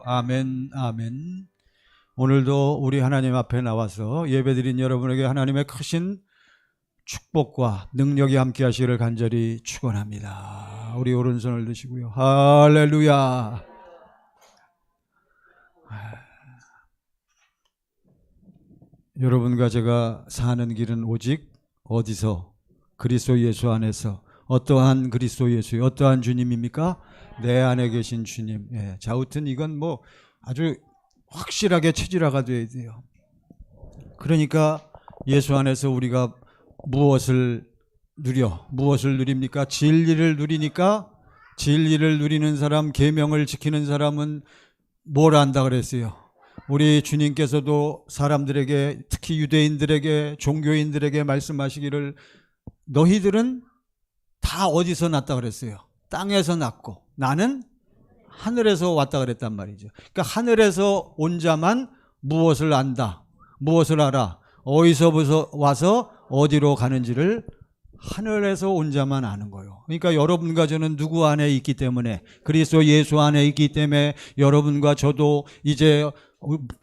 아멘, 아멘. 오늘도 우리 하나님 앞에 나와서 예배드린 여러분에게 하나님의 크신 축복과 능력이 함께 하시기를 간절히 축원합니다. 우리 오른손을 드시고요. 할렐루야. 여러분과 제가 사는 길은 오직 어디서? 그리스도 예수 안에서. 어떠한 그리스도 예수, 어떠한 주님입니까? 내 안에 계신 주님. 예, 자우튼 이건 뭐 아주 확실하게 체질화가 돼야 돼요. 그러니까 예수 안에서 우리가 무엇을 누립니까? 진리를 누리니까, 진리를 누리는 사람, 계명을 지키는 사람은 뭘 안다 그랬어요? 우리 주님께서도 사람들에게, 특히 유대인들에게, 종교인들에게 말씀하시기를 너희들은 다 어디서 났다 그랬어요? 땅에서 났고 나는 하늘에서 왔다 그랬단 말이죠. 그러니까 하늘에서 온 자만 무엇을 안다, 무엇을 알아, 어디서 와서 어디로 가는지를 하늘에서 온 자만 아는 거예요. 그러니까 여러분과 저는 누구 안에 있기 때문에, 그리스도 예수 안에 있기 때문에 여러분과 저도 이제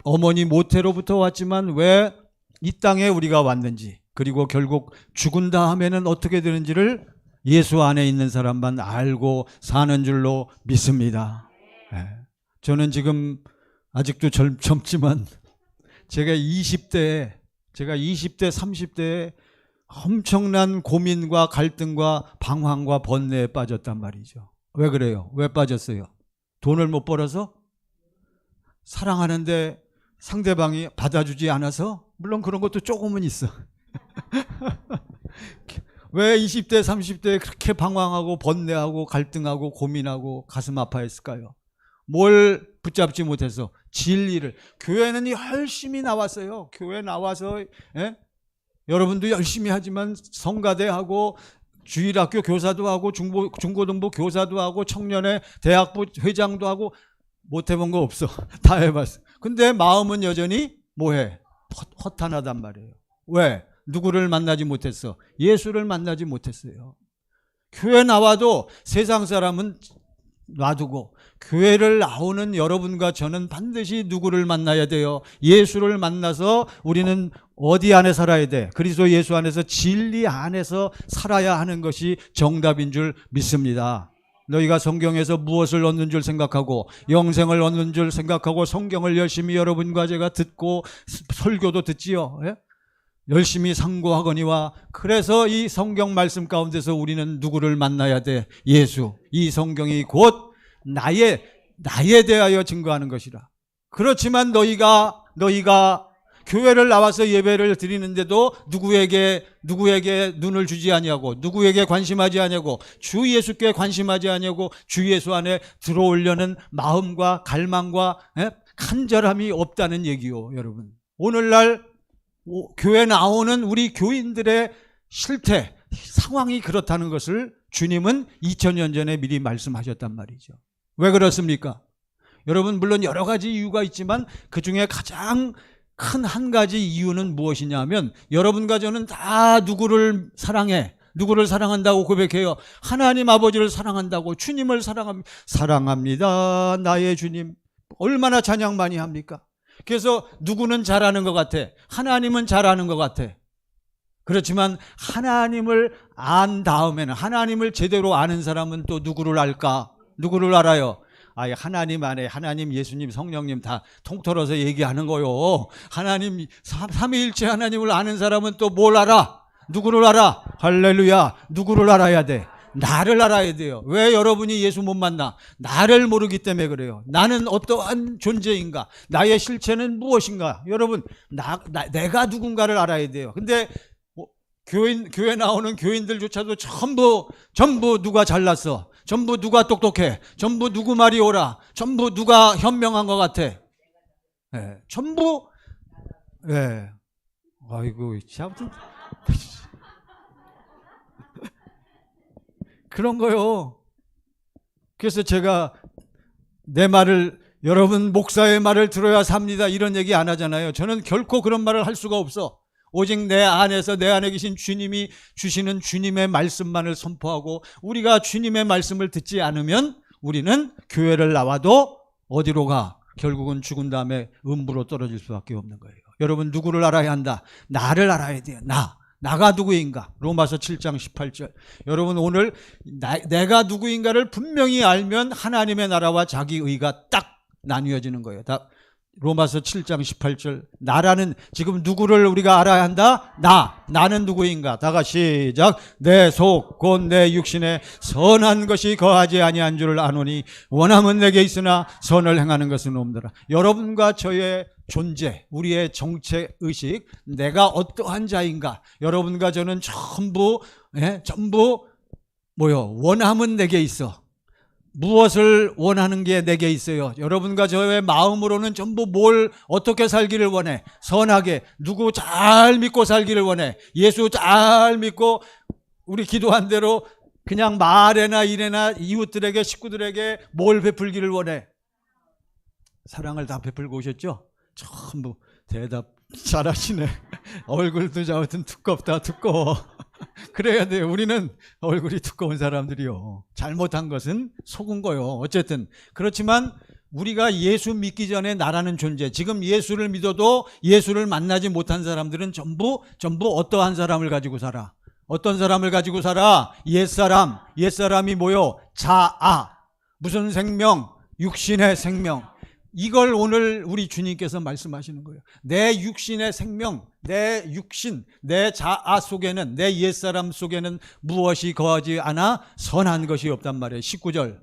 어머니 모태로부터 왔지만 왜 이 땅에 우리가 왔는지, 그리고 결국 죽은다 하면은 어떻게 되는지를 예수 안에 있는 사람만 알고 사는 줄로 믿습니다. 네. 저는 지금 아직도 젊지만 제가 20대, 30대에 엄청난 고민과 갈등과 방황과 번뇌에 빠졌단 말이죠. 왜 그래요? 왜 빠졌어요? 돈을 못 벌어서? 사랑하는데 상대방이 받아주지 않아서? 물론 그런 것도 조금은 있어. 왜 20대, 30대에 그렇게 방황하고 번뇌하고 갈등하고 고민하고 가슴 아파했을까요? 뭘 붙잡지 못해서? 진리를. 교회는 열심히 나왔어요. 교회 나와서, 예? 여러분도 열심히 하지만 성가대하고 주일학교 교사도 하고 중고등부 교사도 하고 청년회 대학부 회장도 하고 못 해본 거 없어. 다 해봤어. 근데 마음은 여전히 뭐해? 허탄하단 말이에요. 왜? 누구를 만나지 못했어? 예수를 만나지 못했어요. 교회 나와도 세상 사람은 놔두고 교회를 나오는 여러분과 저는 반드시 누구를 만나야 돼요? 예수를 만나서 우리는 어디 안에 살아야 돼? 그리스도 예수 안에서, 진리 안에서 살아야 하는 것이 정답인 줄 믿습니다. 너희가 성경에서 무엇을 얻는 줄 생각하고 영생을 얻는 줄 생각하고 성경을 열심히 여러분과 제가 듣고 설교도 듣지요. 예? 열심히 상고하거니와, 그래서 이 성경 말씀 가운데서 우리는 누구를 만나야 돼? 예수. 이 성경이 곧 나에 대하여 증거하는 것이라. 그렇지만 너희가 교회를 나와서 예배를 드리는데도 누구에게 눈을 주지 아니하고, 누구에게 관심하지 아니하고, 주 예수께 관심하지 아니하고 주 예수 안에 들어오려는 마음과 갈망과 간절함이 없다는 얘기요. 여러분, 오늘날 교회 나오는 우리 교인들의 실태, 상황이 그렇다는 것을 주님은 2000년 전에 미리 말씀하셨단 말이죠. 왜 그렇습니까? 여러분, 물론 여러 가지 이유가 있지만 그 중에 가장 큰 한 가지 이유는 무엇이냐 하면, 여러분과 저는 다 누구를 사랑한다고 고백해요. 하나님 아버지를 사랑한다고, 주님을 사랑합니다. 나의 주님. 얼마나 찬양 많이 합니까? 그래서 누구는 잘하는 것 같아. 하나님은 잘하는 것 같아. 그렇지만 하나님을 안 다음에는, 하나님을 제대로 아는 사람은 또 누구를 알까? 누구를 알아요? 하나님 안에, 하나님, 예수님, 성령님 다 통틀어서 얘기하는 거요. 하나님, 삼위일체 하나님을 아는 사람은 또 뭘 알아? 누구를 알아? 할렐루야. 누구를 알아야 돼? 나를 알아야 돼요. 왜 여러분이 예수 못 만나? 나를 모르기 때문에 그래요. 나는 어떠한 존재인가? 나의 실체는 무엇인가? 여러분, 내가 누군가를 알아야 돼요. 근데 교회 나오는 교인들조차도 전부 누가 잘났어? 전부 누가 똑똑해? 전부 누구 말이 옳아? 전부 누가 현명한 것 같아? 네, 전부, 네. 아이고, 참. 그런 거요. 그래서 제가 내 말을, 여러분 목사의 말을 들어야 삽니다, 이런 얘기 안 하잖아요. 저는 결코 그런 말을 할 수가 없어. 오직 내 안에 계신 주님이 주시는 주님의 말씀만을 선포하고, 우리가 주님의 말씀을 듣지 않으면 우리는 교회를 나와도 어디로 가? 결국은 죽은 다음에 음부로 떨어질 수밖에 없는 거예요. 여러분 누구를 알아야 한다? 나를 알아야 돼요. 나가 누구인가? 로마서 7장 18절. 여러분 오늘 내가 누구인가를 분명히 알면 하나님의 나라와 자기 의가 딱 나뉘어지는 거예요. 로마서 7장 18절. 나라는 지금 누구를 우리가 알아야 한다? 나는 누구인가? 다 같이 시작. 내 속 곧 내 육신에 선한 것이 거하지 아니한 줄을 아노니 원함은 내게 있으나 선을 행하는 것은 없노라. 여러분과 저의 존재, 우리의 정체의식, 내가 어떠한 자인가? 여러분과 저는 전부 원함은 내게 있어. 무엇을 원하는 게 내게 있어요? 여러분과 저의 마음으로는 전부 어떻게 살기를 원해? 선하게, 누구 잘 믿고 살기를 원해. 예수 잘 믿고 우리 기도한 대로 그냥 말에나 일에나 이웃들에게, 식구들에게 뭘 베풀기를 원해? 사랑을 다 베풀고 오셨죠? 전부 대답 잘하시네. 얼굴도 아무튼 두꺼워. 그래야 돼요. 우리는 얼굴이 두꺼운 사람들이요. 잘못한 것은 속은 거요. 어쨌든 그렇지만 우리가 예수 믿기 전에 나라는 존재, 지금 예수를 믿어도 예수를 만나지 못한 사람들은 전부 어떠한 사람을 가지고 살아? 어떤 사람을 가지고 살아? 옛사람이 뭐요? 자아. 무슨 생명? 육신의 생명. 이걸 오늘 우리 주님께서 말씀하시는 거예요. 내 육신의 생명, 내 육신, 내 자아 속에는, 내 옛사람 속에는 무엇이 거하지 않아? 선한 것이 없단 말이에요. 19절.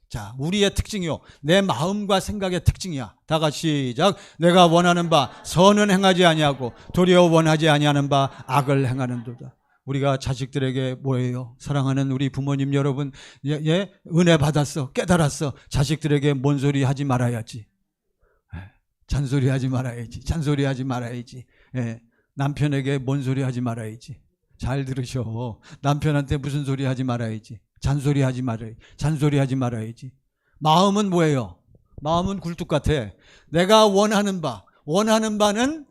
자, 우리의 특징이요. 내 마음과 생각의 특징이야. 다 같이 시작. 내가 원하는 바 선은 행하지 아니하고 도리어 원하지 아니하는 바 악을 행하는도다. 우리가 자식들에게 뭐예요? 사랑하는 우리 부모님 여러분, 은혜 받았어, 깨달았어. 자식들에게 뭔 소리 하지 말아야지. 잔소리하지 말아야지. 남편에게 뭔 소리 하지 말아야지. 잘 들으셔. 남편한테 무슨 소리 하지 말아야지. 잔소리하지 말아야지. 마음은 뭐예요? 마음은 굴뚝 같아. 내가 원하는 바는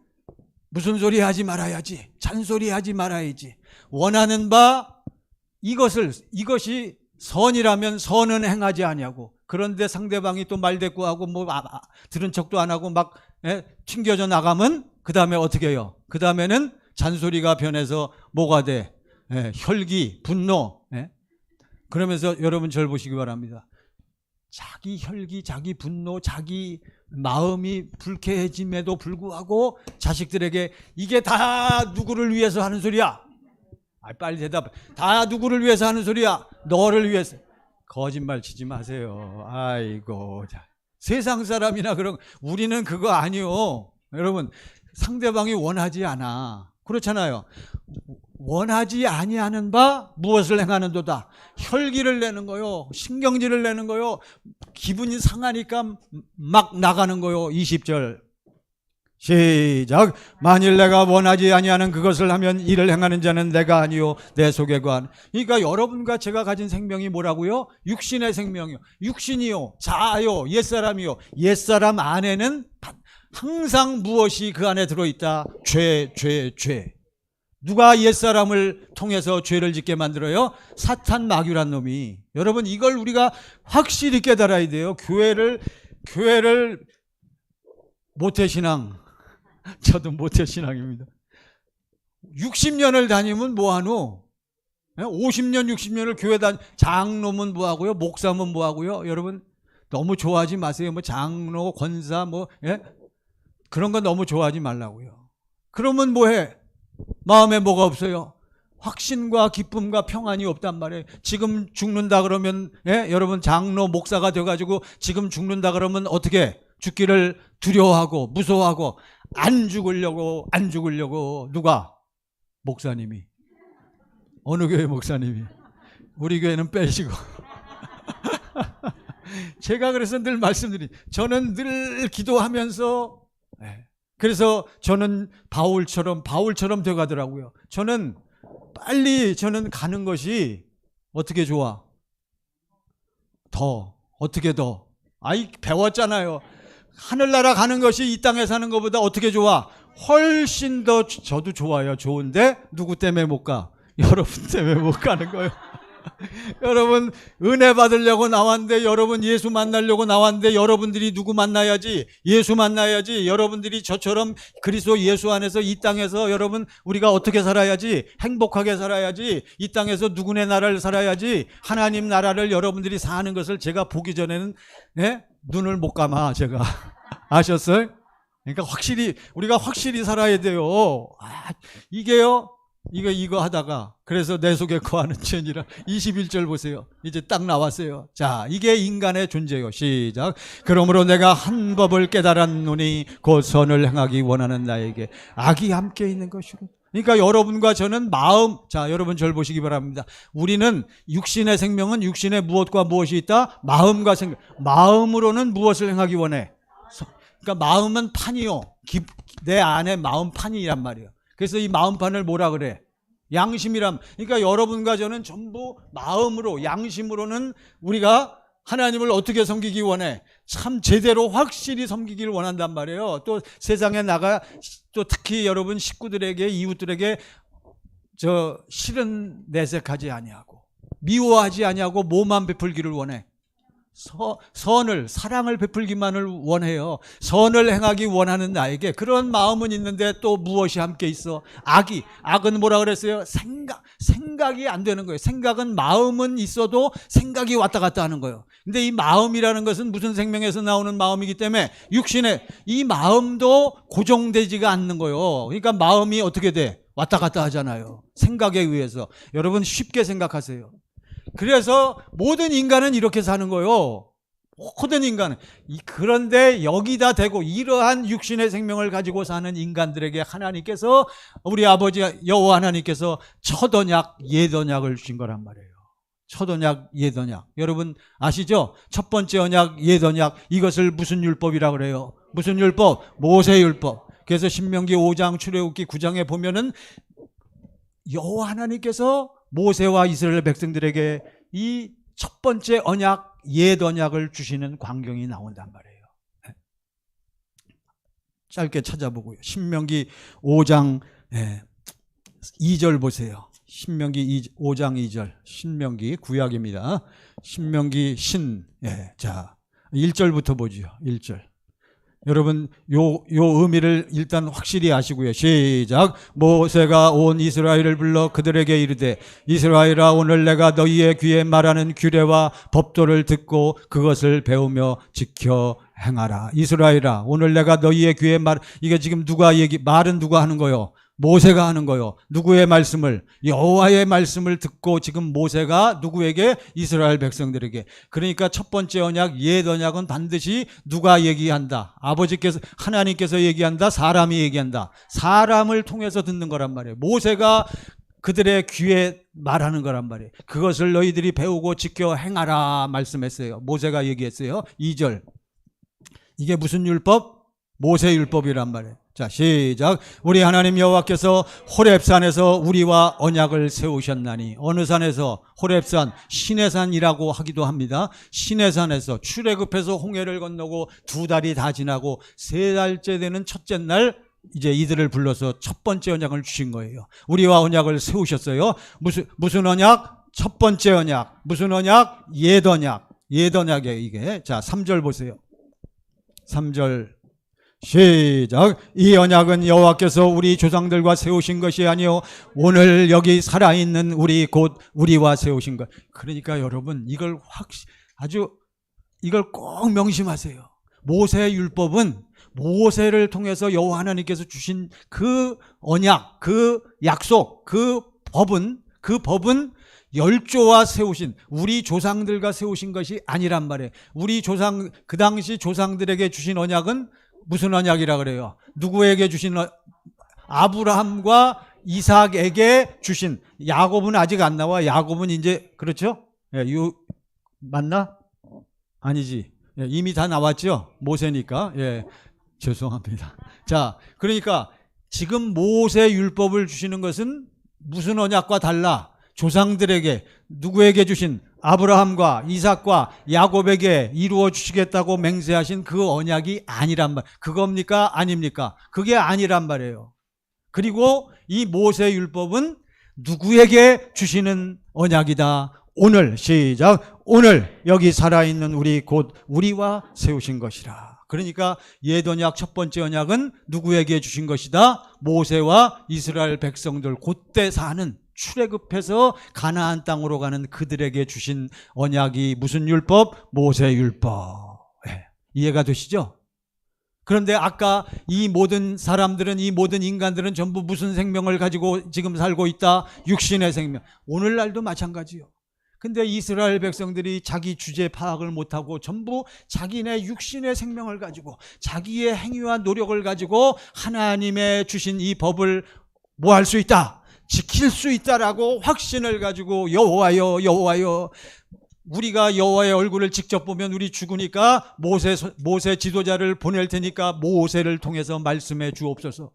무슨 소리 하지 말아야지. 잔소리하지 말아야지. 원하는 바 이것이 선이라면 선은 행하지 아니하고, 그런데 상대방이 또 말대꾸하고 들은 척도 안 하고 막 튕겨져 나가면 그 다음에 어떻게 해요? 그 다음에는 잔소리가 변해서 뭐가 돼? 혈기, 분노. 그러면서 여러분 저를 보시기 바랍니다. 자기 혈기, 자기 분노, 자기 마음이 불쾌해짐에도 불구하고 자식들에게 이게 다 누구를 위해서 하는 소리야? 빨리 대답. 다 누구를 위해서 하는 소리야? 너를 위해서. 거짓말 치지 마세요. 아이고, 세상 사람이나 그런, 우리는 그거 아니요. 여러분, 상대방이 원하지 않아. 그렇잖아요. 원하지 아니하는 바 무엇을 행하는도다. 혈기를 내는 거요. 신경질을 내는 거요. 기분이 상하니까 막 나가는 거요. 20절. 시작. 만일 내가 원하지 아니하는 그것을 하면 이를 행하는 자는 내가 아니요 내 속에 거한. 그러니까 여러분과 제가 가진 생명이 뭐라고요? 육신의 생명이요. 육신이요. 자아요. 옛사람이요. 옛사람 안에는 항상 무엇이 그 안에 들어있다? 죄. 누가 옛사람을 통해서 죄를 짓게 만들어요? 사탄 마귀란 놈이. 여러분 이걸 우리가 확실히 깨달아야 돼요. 교회를 모태신앙. 저도 모태신앙입니다. 60년을 다니면 뭐하노? 50년 60년을 교회 장로면 뭐하고요? 목사면 뭐하고요? 여러분 너무 좋아하지 마세요. 장로, 권사 그런 거 너무 좋아하지 말라고요. 그러면 뭐해? 마음에 뭐가 없어요? 확신과 기쁨과 평안이 없단 말이에요. 지금 죽는다 그러면 여러분 장로, 목사가 돼가지고 지금 죽는다 그러면 어떻게? 죽기를 두려워하고 무서워하고 안 죽으려고 누가? 목사님이. 어느 교회 목사님이? 우리 교회는 빼시고. 제가 그래서 늘 말씀드린, 저는 늘 기도하면서, 그래서 저는 바울처럼 돼가더라고요. 저는 가는 것이 어떻게 좋아? 어떻게 더? 배웠잖아요. 하늘나라 가는 것이 이 땅에 사는 것보다 어떻게 좋아? 훨씬 더. 저도 좋아요. 좋은데 누구 때문에 못 가? 여러분 때문에 못 가는 거예요. 여러분 은혜 받으려고 나왔는데, 여러분 예수 만나려고 나왔는데, 여러분들이 누구 만나야지? 예수 만나야지. 여러분들이 저처럼 그리스도 예수 안에서 이 땅에서 여러분 우리가 어떻게 살아야지? 행복하게 살아야지. 이 땅에서 누구네 나라를 살아야지. 하나님 나라를 여러분들이 사는 것을 제가 보기 전에는 눈을 못 감아 제가. 아셨어요? 그러니까 우리가 확실히 살아야 돼요. 이게요. 이거 하다가 그래서 내 속에 거하는 죄니라. 21절 보세요. 이제 딱 나왔어요. 자, 이게 인간의 존재요. 시작. 그러므로 내가 한 법을 깨달았노니 곧 선을 행하기 원하는 나에게 악이 함께 있는 것이로. 그러니까 여러분과 저는 자, 여러분 절 보시기 바랍니다. 우리는 육신의 생명은 육신에 무엇과 무엇이 있다? 마음과 생각. 마음으로는 무엇을 행하기 원해? 그러니까 마음은 판이요. 내 안에 마음판이란 말이에요. 그래서 이 마음판을 뭐라 그래? 양심이란. 그러니까 여러분과 저는 전부 마음으로, 양심으로는 우리가 하나님을 어떻게 섬기기 원해? 참 제대로 확실히 섬기기를 원한단 말이에요. 또 세상에 나가 또 특히 여러분 식구들에게, 이웃들에게 실은 내색하지 아니하고 미워하지 아니하고 뭐만 베풀기를 원해? 사랑을 베풀기만을 원해요. 선을 행하기 원하는 나에게 그런 마음은 있는데 또 무엇이 함께 있어? 악은 뭐라 그랬어요? 생각이 안 되는 거예요. 생각은, 마음은 있어도 생각이 왔다 갔다 하는 거예요. 근데 이 마음이라는 것은 무슨 생명에서 나오는 마음이기 때문에 육신의 이 마음도 고정되지가 않는 거예요. 그러니까 마음이 어떻게 돼? 왔다 갔다 하잖아요. 생각에 의해서. 여러분 쉽게 생각하세요. 그래서 모든 인간은 이렇게 사는 거예요. 모든 인간은. 그런데 여기다 대고 이러한 육신의 생명을 가지고 사는 인간들에게 하나님께서, 우리 아버지 여호와 하나님께서 첫 언약, 옛 언약을 주신 거란 말이에요. 첫 언약, 옛 언약. 여러분 아시죠? 첫 번째 언약, 옛 언약. 이것을 무슨 율법이라고 그래요? 무슨 율법? 모세 율법. 그래서 신명기 5장, 출애굽기 9장에 보면은 여호와 하나님께서 모세와 이스라엘 백성들에게 이 첫 번째 언약, 옛 언약을 주시는 광경이 나온단 말이에요. 짧게 찾아보고요. 신명기 5장 2절 보세요. 신명기 5장 2절. 신명기 구약입니다. 신명기 자, 1절부터 보죠. 1절. 여러분 요 의미를 일단 확실히 아시고요. 시작. 모세가 온 이스라엘을 불러 그들에게 이르되 이스라엘아, 오늘 내가 너희의 귀에 말하는 규례와 법도를 듣고 그것을 배우며 지켜 행하라. 이스라엘아, 오늘 내가 너희의 귀에 이게 지금 말은 누가 하는 거요? 모세가 하는 거요. 누구의 말씀을? 여호와의 말씀을 듣고 지금 모세가 누구에게? 이스라엘 백성들에게. 그러니까 첫 번째 언약, 옛 언약은 반드시 누가 얘기한다? 아버지께서, 하나님께서 얘기한다? 사람이 얘기한다? 사람을 통해서 듣는 거란 말이에요. 모세가 그들의 귀에 말하는 거란 말이에요. 그것을 너희들이 배우고 지켜 행하라 말씀했어요. 모세가 얘기했어요. 2절. 이게 무슨 율법? 모세 율법이란 말이에요. 자, 시작. 우리 하나님 여호와께서 호렙산에서 우리와 언약을 세우셨나니. 어느 산에서? 호렙산, 시내산이라고 하기도 합니다. 시내산에서 출애굽해서 홍해를 건너고 2달이 다 지나고 3달째 되는 첫째 날 이제 이들을 불러서 첫 번째 언약을 주신 거예요. 우리와 언약을 세우셨어요. 무슨 언약? 첫 번째 언약. 무슨 언약? 옛 언약. 옛 언약이에요, 이게. 자, 3절 보세요. 3절. 시작. 이 언약은 여호와께서 우리 조상들과 세우신 것이 아니요 오늘 여기 살아있는 우리 곧 우리와 세우신 것. 그러니까 여러분 이걸 이걸 꼭 명심하세요. 모세 율법은 모세를 통해서 여호와 하나님께서 주신 그 언약, 그 약속, 그 법은 열조와 세우신, 우리 조상들과 세우신 것이 아니란 말이에요. 그 당시 조상들에게 주신 언약은 무슨 언약이라 그래요? 누구에게 주신? 아브라함과 이삭에게 주신. 야곱은 아직 안 나와. 야곱은 이제, 그렇죠? 맞나? 아니지. 이미 다 나왔죠? 모세니까. 죄송합니다. 자, 그러니까 지금 모세 율법을 주시는 것은 무슨 언약과 달라? 조상들에게, 누구에게 주신? 아브라함과 이삭과 야곱에게 이루어 주시겠다고 맹세하신 그 언약이 아니란 말. 그겁니까? 아닙니까? 그게 아니란 말이에요. 그리고 이 모세 율법은 누구에게 주시는 언약이다? 오늘 시작. 오늘 여기 살아있는 우리 곧 우리와 세우신 것이라. 그러니까 옛 언약 첫 번째 언약은 누구에게 주신 것이다? 모세와 이스라엘 백성들 그때 사는 출애굽해서 가나안 땅으로 가는 그들에게 주신 언약이 무슨 율법? 모세 율법. 네. 이해가 되시죠? 그런데 아까 이 모든 사람들은, 이 모든 인간들은 전부 무슨 생명을 가지고 지금 살고 있다? 육신의 생명. 오늘날도 마찬가지요. 근데 이스라엘 백성들이 자기 주제 파악을 못하고 전부 자기네 육신의 생명을 가지고 자기의 행위와 노력을 가지고 하나님의 주신 이 법을 뭐 할 수 있다? 지킬 수 있다라고 확신을 가지고 여호와여 여호와여, 우리가 여호와의 얼굴을 직접 보면 우리 죽으니까 모세 지도자를 보낼 테니까 모세를 통해서 말씀해 주옵소서.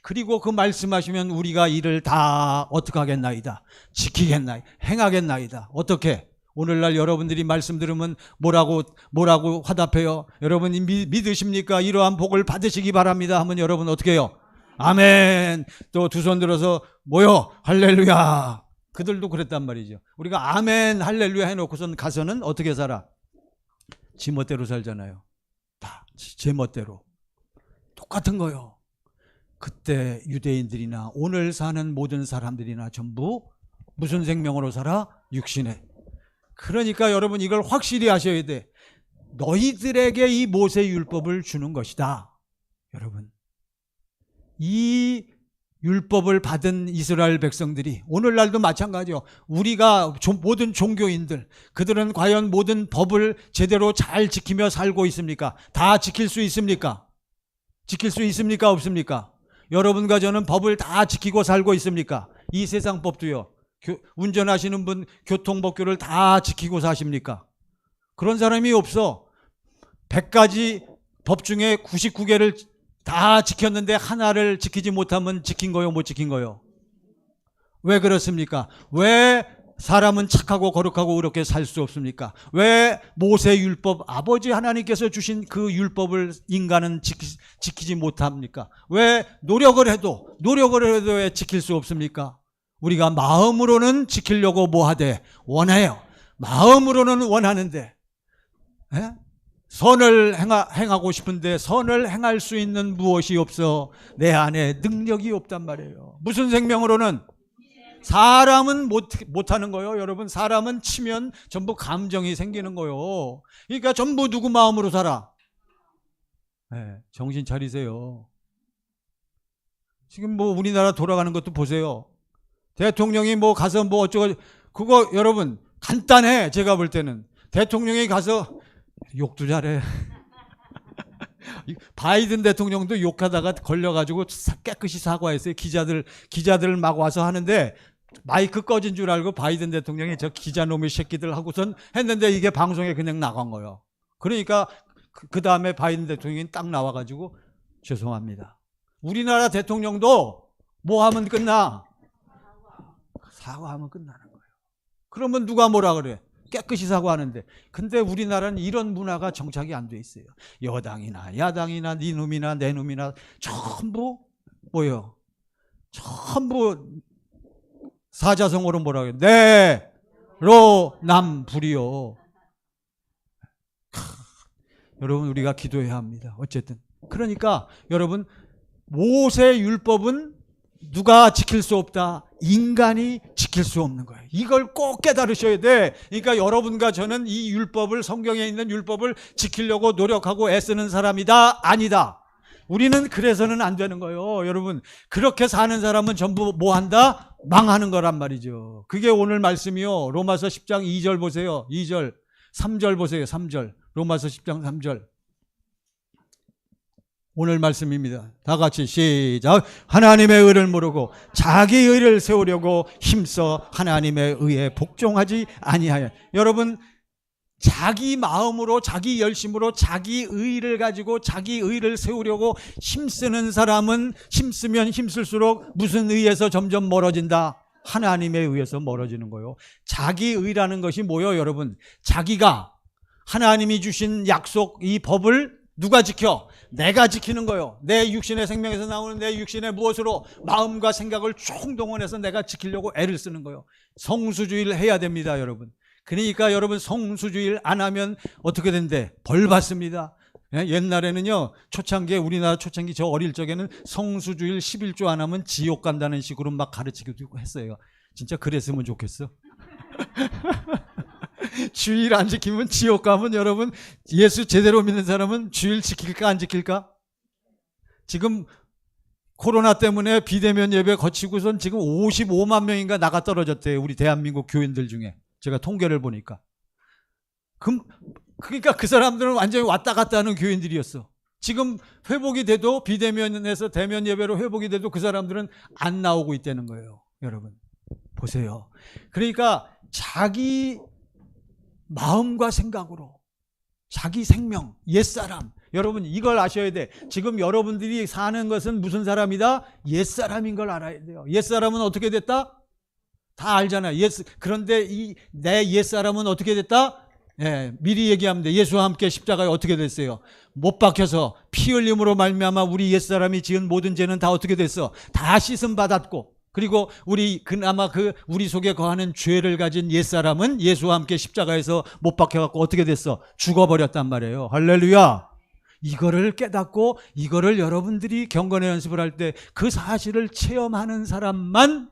그리고 그 말씀하시면 우리가 이를 다 어떻게 하겠나이다? 지키겠나이다. 행하겠나이다. 어떻게? 오늘날 여러분들이 말씀 들으면 뭐라고 화답해요? 여러분이 믿으십니까? 이러한 복을 받으시기 바랍니다 하면 여러분 어떻게 해요? 아멘. 또 두 손 들어서 뭐요? 할렐루야. 그들도 그랬단 말이죠. 우리가 아멘 할렐루야 해놓고선 가서는 어떻게 살아? 지 멋대로 살잖아요. 다 제 멋대로. 똑같은 거요. 그때 유대인들이나 오늘 사는 모든 사람들이나 전부 무슨 생명으로 살아? 육신에. 그러니까 여러분 이걸 확실히 아셔야 돼. 너희들에게 이 모세 율법을 주는 것이다. 여러분, 이 율법을 받은 이스라엘 백성들이 오늘날도 마찬가지요. 우리가 모든 종교인들, 그들은 과연 모든 법을 제대로 잘 지키며 살고 있습니까? 다 지킬 수 있습니까? 지킬 수 있습니까? 없습니까? 여러분과 저는 법을 다 지키고 살고 있습니까? 이 세상 법도요. 운전하시는 분 교통법규를 다 지키고 사십니까? 그런 사람이 없어. 100가지 법 중에 99개를 다 지켰는데 하나를 지키지 못하면 지킨 거요, 못 지킨 거요? 왜 그렇습니까? 왜 사람은 착하고 거룩하고 의롭게 살 수 없습니까? 왜 모세 율법, 아버지 하나님께서 주신 그 율법을 인간은 지키지 못합니까? 왜 노력을 해도 왜 지킬 수 없습니까? 우리가 마음으로는 지키려고 뭐하되 원해요. 마음으로는 원하는데 선을 행하고 싶은데 선을 행할 수 있는 무엇이 없어? 내 안에 능력이 없단 말이에요. 무슨 생명으로는? 사람은 못하는 거예요. 여러분, 사람은 치면 전부 감정이 생기는 거예요. 그러니까 전부 누구 마음으로 살아? 네, 정신 차리세요. 지금 뭐 우리나라 돌아가는 것도 보세요. 대통령이 뭐 가서 뭐 어쩌고, 그거 여러분 간단해. 제가 볼 때는 대통령이 가서 욕도 잘해. 바이든 대통령도 욕하다가 걸려가지고 깨끗이 사과했어요. 기자들 막 와서 하는데 마이크 꺼진 줄 알고 바이든 대통령이 저 기자놈의 새끼들 하고선 했는데 이게 방송에 그냥 나간 거예요. 그러니까 그 다음에 바이든 대통령이 딱 나와가지고 죄송합니다. 우리나라 대통령도 뭐 하면 끝나? 사과하면 끝나는 거예요. 그러면 누가 뭐라 그래? 깨끗이 사과하는데. 근데 우리나라는 이런 문화가 정착이 안 돼 있어요. 여당이나 야당이나 네 놈이나 내 놈이나 전부 뭐요? 전부 사자성어로 뭐라고 해요? 내로 남불이요. 여러분, 우리가 기도해야 합니다. 어쨌든 그러니까 여러분, 모세 율법은 누가 지킬 수 없다? 인간이 지킬 수 없는 거예요. 이걸 꼭 깨달으셔야 돼. 그러니까 여러분과 저는 이 율법을, 성경에 있는 율법을 지키려고 노력하고 애쓰는 사람이다? 아니다. 우리는 그래서는 안 되는 거예요. 여러분, 그렇게 사는 사람은 전부 뭐 한다? 망하는 거란 말이죠. 그게 오늘 말씀이요. 로마서 10장 2절 보세요. 2절, 3절 보세요. 3절. 로마서 10장 3절. 오늘 말씀입니다. 다 같이 시작. 하나님의 의를 모르고 자기 의를 세우려고 힘써 하나님의 의에 복종하지 아니하여. 여러분, 자기 마음으로, 자기 열심으로, 자기 의를 가지고 자기 의를 세우려고 힘쓰는 사람은 힘쓰면 힘쓸수록 무슨 의에서 점점 멀어진다? 하나님의 의에서 멀어지는 거예요. 자기 의라는 것이 뭐예요, 여러분? 자기가 하나님이 주신 약속, 이 법을 누가 지켜? 내가 지키는 거예요. 내 육신의 생명에서 나오는 내 육신의 무엇으로? 마음과 생각을 총동원해서 내가 지키려고 애를 쓰는 거예요. 성수주의를 해야 됩니다, 여러분. 그러니까 여러분 성수주일 안 하면 어떻게 된대? 벌 받습니다. 옛날에는요, 초창기에, 우리나라 초창기 저 어릴 적에는 성수주일 11조 안 하면 지옥 간다는 식으로 막 가르치기도 했어요. 진짜 그랬으면 좋겠어. 주일 안 지키면 지옥 가면 여러분, 예수 제대로 믿는 사람은 주일 지킬까 안 지킬까? 지금 코로나 때문에 비대면 예배 거치고선 지금 55만 명인가 나가 떨어졌대요. 우리 대한민국 교인들 중에. 제가 통계를 보니까. 그러니까 그 사람들은 완전히 왔다 갔다 하는 교인들이었어. 지금 회복이 돼도, 비대면에서 대면 예배로 회복이 돼도 그 사람들은 안 나오고 있다는 거예요. 여러분 보세요. 그러니까 자기 마음과 생각으로, 자기 생명, 옛사람, 여러분 이걸 아셔야 돼. 지금 여러분들이 사는 것은 무슨 사람이다? 옛사람인 걸 알아야 돼요. 옛사람은 어떻게 됐다? 다 알잖아요. 그런데 내 옛사람은 어떻게 됐다? 미리 얘기하면 돼. 예수와 함께 십자가에 어떻게 됐어요? 못 박혀서 피 흘림으로 말미암아 우리 옛사람이 지은 모든 죄는 다 어떻게 됐어? 다 씻음 받았고, 그리고 그나마 우리 속에 거하는 죄를 가진 옛사람은 예수와 함께 십자가에서 못 박혀갖고 어떻게 됐어? 죽어버렸단 말이에요. 할렐루야. 이거를 깨닫고 이거를 여러분들이 경건의 연습을 할 때 그 사실을 체험하는 사람만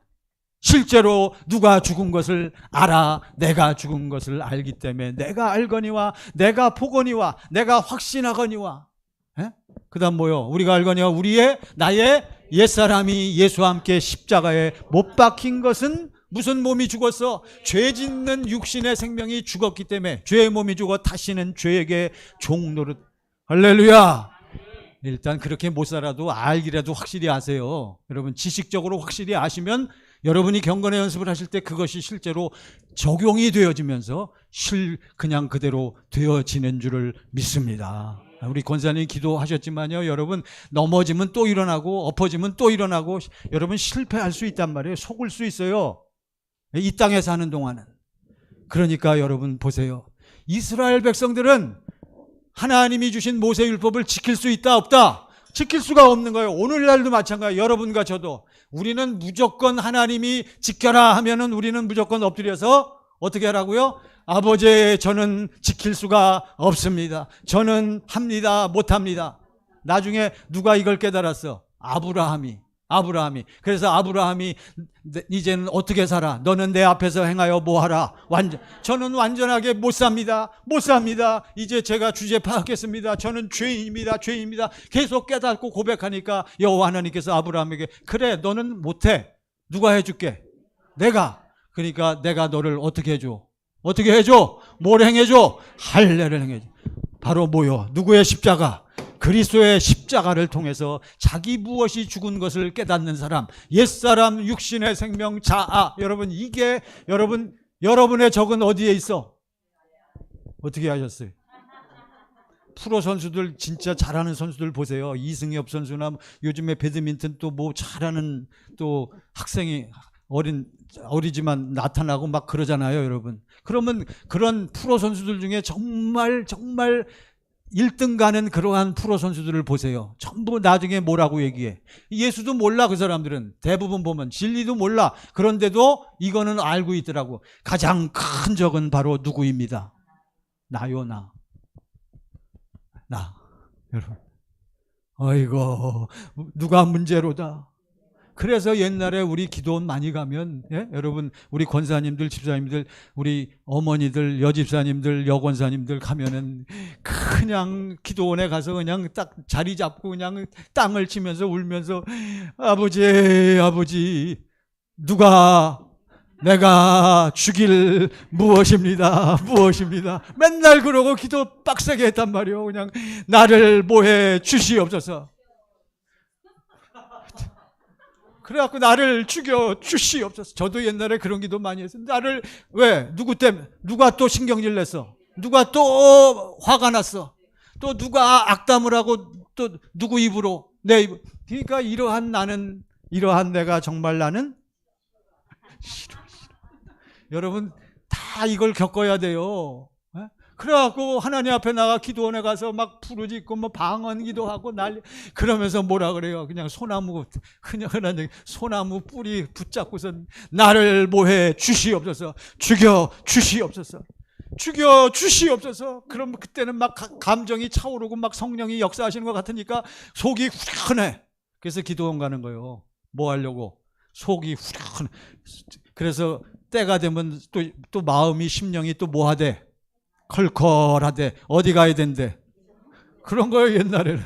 실제로 누가 죽은 것을 알아. 내가 죽은 것을 알기 때문에 내가 알거니와 내가 보거니와 내가 확신하거니와. 그 다음 뭐요? 우리가 알거니와 나의 옛사람이 예수와 함께 십자가에 못 박힌 것은 무슨 몸이 죽었어? 죄 짓는 육신의 생명이 죽었기 때문에 죄의 몸이 죽어 다시는 죄에게 종노릇. 할렐루야. 일단 그렇게 못 살아도 알기라도 확실히 아세요. 여러분 지식적으로 확실히 아시면 여러분이 경건의 연습을 하실 때 그것이 실제로 적용이 되어지면서 그냥 그대로 되어지는 줄을 믿습니다. 우리 권사님 기도하셨지만요, 여러분 넘어지면 또 일어나고 엎어지면 또 일어나고 여러분 실패할 수 있단 말이에요. 속을 수 있어요, 이 땅에 사는 동안은. 그러니까 여러분 보세요. 이스라엘 백성들은 하나님이 주신 모세율법을 지킬 수 있다 없다? 지킬 수가 없는 거예요. 오늘날도 마찬가지예요. 여러분과 저도. 우리는 무조건 하나님이 지켜라 하면은 우리는 무조건 엎드려서 어떻게 하라고요? 아버지, 저는 지킬 수가 없습니다. 저는 합니다, 못합니다. 나중에 누가 이걸 깨달았어? 아브라함이. 그래서 아브라함이 이제는 어떻게 살아? 너는 내 앞에서 행하여 뭐하라? 저는 완전하게 못 삽니다. 이제 제가 주제 파악했습니다. 저는 죄인입니다. 계속 깨닫고 고백하니까 여호와 하나님께서 아브라함에게 그래, 너는 못해. 누가 해줄게? 내가. 그러니까 내가 너를 어떻게 해줘? 뭘 행해줘? 할례를 행해줘. 바로 뭐요? 누구의 십자가? 그리스도의 십자가를 통해서 자기 무엇이 죽은 것을 깨닫는 사람, 옛사람, 육신의 생명, 자아. 여러분 이게 여러분의 적은 어디에 있어? 어떻게 하셨어요? 프로 선수들, 진짜 잘하는 선수들 보세요. 이승엽 선수나 요즘에 배드민턴 또 뭐 잘하는 또 학생이 어리지만 나타나고 막 그러잖아요, 여러분. 그러면 그런 프로 선수들 중에 정말 1등 가는 그러한 프로 선수들을 보세요. 전부 나중에 뭐라고 얘기해? 예수도 몰라. 그 사람들은 대부분 보면 진리도 몰라. 그런데도 이거는 알고 있더라고. 가장 큰 적은 바로 누구입니다? 나요. 나. 여러분, 아이고 누가 문제로다. 그래서 옛날에 우리 기도원 많이 가면, 여러분 우리 권사님들, 집사님들, 우리 어머니들, 여집사님들, 여권사님들 가면은 그냥 기도원에 가서 그냥 딱 자리 잡고 그냥 땅을 치면서 울면서 아버지 내가 죽일 무엇입니다. 맨날 그러고 기도 빡세게 했단 말이에요. 그냥 나를 뭐해 주시옵소서. 그래갖고 나를 죽여 주시옵소서. 저도 옛날에 그런 기도 많이 했어요. 나를 왜? 누구 때문에? 누가 또 신경질 냈어? 누가 또 화가 났어? 또 누가 악담을 하고 또 누구 입으로? 내 입으로. 그러니까 이러한 내가 정말 나는 싫어. 여러분 다 이걸 겪어야 돼요. 그래갖고 하나님 앞에 나가 기도원에 가서 막 부르짖고 뭐 방언기도 하고 난리. 그러면서 뭐라 그래요? 그냥 소나무, 그냥 흔한 소나무 뿌리 붙잡고서 나를 뭐해 주시옵소서, 죽여 주시옵소서, 죽여 주시옵소서. 그럼 그때는 막 감정이 차오르고 막 성령이 역사하시는 것 같으니까 속이 후련해. 그래서 기도원 가는 거예요. 뭐 하려고? 속이 후련해. 그래서 때가 되면 또 마음이, 심령이 또 뭐 하대? 컬컬하대. 어디 가야 된대? 그런 거예요, 옛날에는.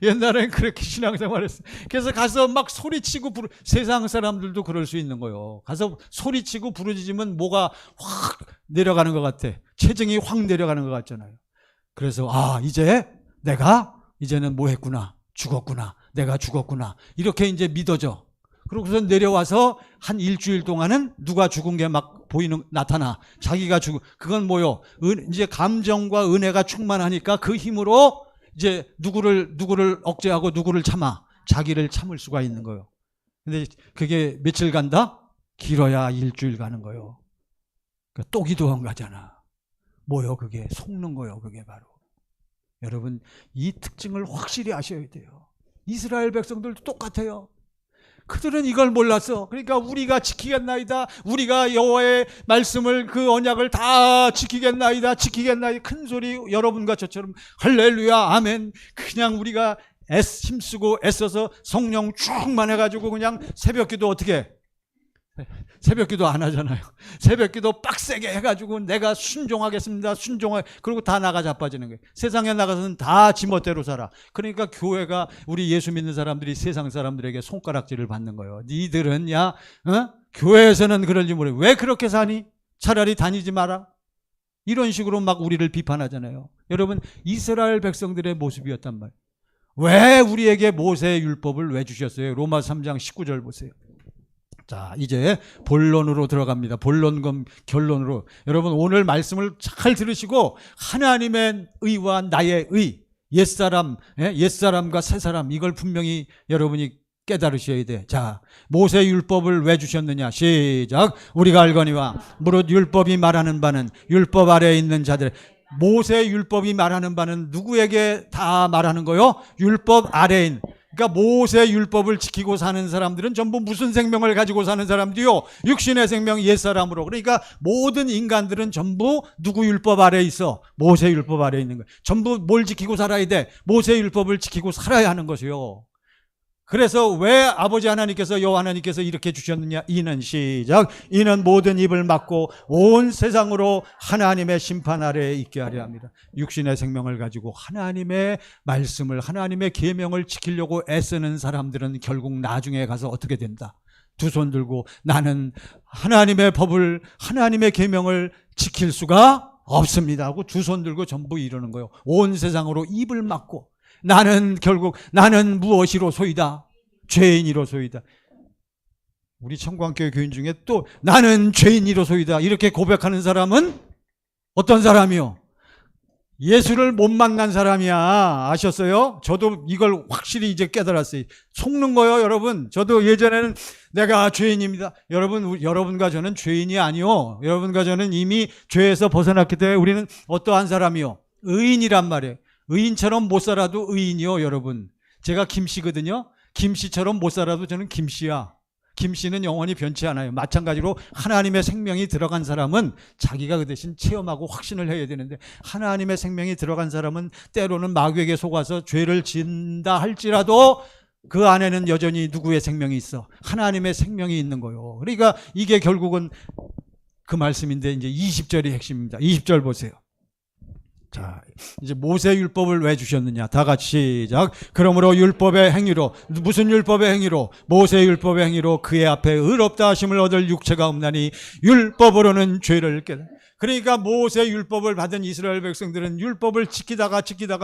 옛날에는 그렇게 신앙생활했어요. 그래서 가서 막 소리치고 세상 사람들도 그럴 수 있는 거예요. 가서 소리치고 부르짖으면 뭐가 확 내려가는 것 같아. 체증이 확 내려가는 것 같잖아요. 그래서 이제는 뭐 했구나. 죽었구나. 내가 죽었구나. 이렇게 이제 믿어져. 그러고서 내려와서 한 일주일 동안은 누가 죽은 게 막 나타나. 자기가 그건 뭐요? 이제 감정과 은혜가 충만하니까 그 힘으로 이제 누구를 억제하고 누구를 참아. 자기를 참을 수가 있는 거예요. 근데 그게 며칠 간다? 길어야 일주일 가는 거예요. 그러니까 또 기도원 가잖아. 뭐요? 그게 속는 거예요. 그게 바로. 여러분, 이 특징을 확실히 아셔야 돼요. 이스라엘 백성들도 똑같아요. 그들은 이걸 몰랐어. 그러니까 우리가 지키겠나이다. 우리가 여호와의 말씀을, 그 언약을 다 지키겠나이다. 큰 소리, 여러분과 저처럼 할렐루야 아멘. 그냥 우리가 힘쓰고 애써서 성령 충만해가지고 그냥 새벽기도 어떻게? 새벽기도 안 하잖아요. 새벽기도 빡세게 해가지고 내가 순종하겠습니다. 그리고 다 나가 자빠지는 거예요. 세상에 나가서는 다 지멋대로 살아. 그러니까 교회가, 우리 예수 믿는 사람들이 세상 사람들에게 손가락질을 받는 거예요. 니들은 교회에서는 그런지 모르. 왜 그렇게 사니? 차라리 다니지 마라. 이런 식으로 막 우리를 비판하잖아요. 여러분, 이스라엘 백성들의 모습이었단 말이에요. 왜 우리에게 모세의 율법을 왜 주셨어요? 로마 3장 19절 보세요. 자, 이제 본론으로 들어갑니다. 본론검 결론으로. 여러분, 오늘 말씀을 잘 들으시고 하나님의 의와 나의 의, 옛사람과 새사람, 이걸 분명히 여러분이 깨달으셔야 돼. 자, 모세 율법을 왜 주셨느냐? 시작. 우리가 알거니와 무릇 율법이 말하는 바는 율법 아래에 있는 자들. 모세 율법이 말하는 바는 누구에게 다 말하는 거요? 율법 아래에 있는. 그러니까 모세 율법을 지키고 사는 사람들은 전부 무슨 생명을 가지고 사는 사람들이요? 육신의 생명, 옛사람으로. 그러니까 모든 인간들은 전부 누구 율법 아래에 있어? 모세 율법 아래에 있는 거예요. 전부 뭘 지키고 살아야 돼? 모세 율법을 지키고 살아야 하는 것이요. 그래서 왜 아버지 하나님께서, 여호와 하나님께서 이렇게 주셨느냐? 이는 시작. 이는 모든 입을 막고 온 세상으로 하나님의 심판 아래에 있게 하려 합니다. 육신의 생명을 가지고 하나님의 말씀을, 하나님의 계명을 지키려고 애쓰는 사람들은 결국 나중에 가서 어떻게 된다? 두 손 들고 나는 하나님의 법을, 하나님의 계명을 지킬 수가 없습니다 하고 두 손 들고 전부 이러는 거예요. 온 세상으로 입을 막고 결국 나는 무엇이로소이다? 죄인이로소이다. 우리 청광교회 교인 중에 또 나는 죄인이로소이다 이렇게 고백하는 사람은 어떤 사람이요? 예수를 못 만난 사람이야. 아셨어요? 저도 이걸 확실히 이제 깨달았어요. 속는 거요, 여러분. 저도 예전에는 내가 죄인입니다. 여러분과 저는 죄인이 아니요. 여러분과 저는 이미 죄에서 벗어났기 때문에 우리는 어떠한 사람이요? 의인이란 말이에요. 의인처럼 못 살아도 의인이요, 여러분. 제가 김씨거든요. 김씨처럼 못 살아도 저는 김씨야. 김씨는 영원히 변치 않아요. 마찬가지로 하나님의 생명이 들어간 사람은 자기가 그 대신 체험하고 확신을 해야 되는데, 하나님의 생명이 들어간 사람은 때로는 마귀에게 속아서 죄를 짓는다 할지라도 그 안에는 여전히 누구의 생명이 있어? 하나님의 생명이 있는 거예요. 그러니까 이게 결국은 그 말씀인데, 이제 20절이 핵심입니다. 20절 보세요. 자, 이제 모세 율법을 왜 주셨느냐? 다 같이 시작. 그러므로 율법의 행위로, 무슨 율법의 행위로? 모세 율법의 행위로 그의 앞에 의롭다 하심을 얻을 육체가 없나니 율법으로는 죄를 깨달아. 그러니까 모세 율법을 받은 이스라엘 백성들은 율법을 지키다가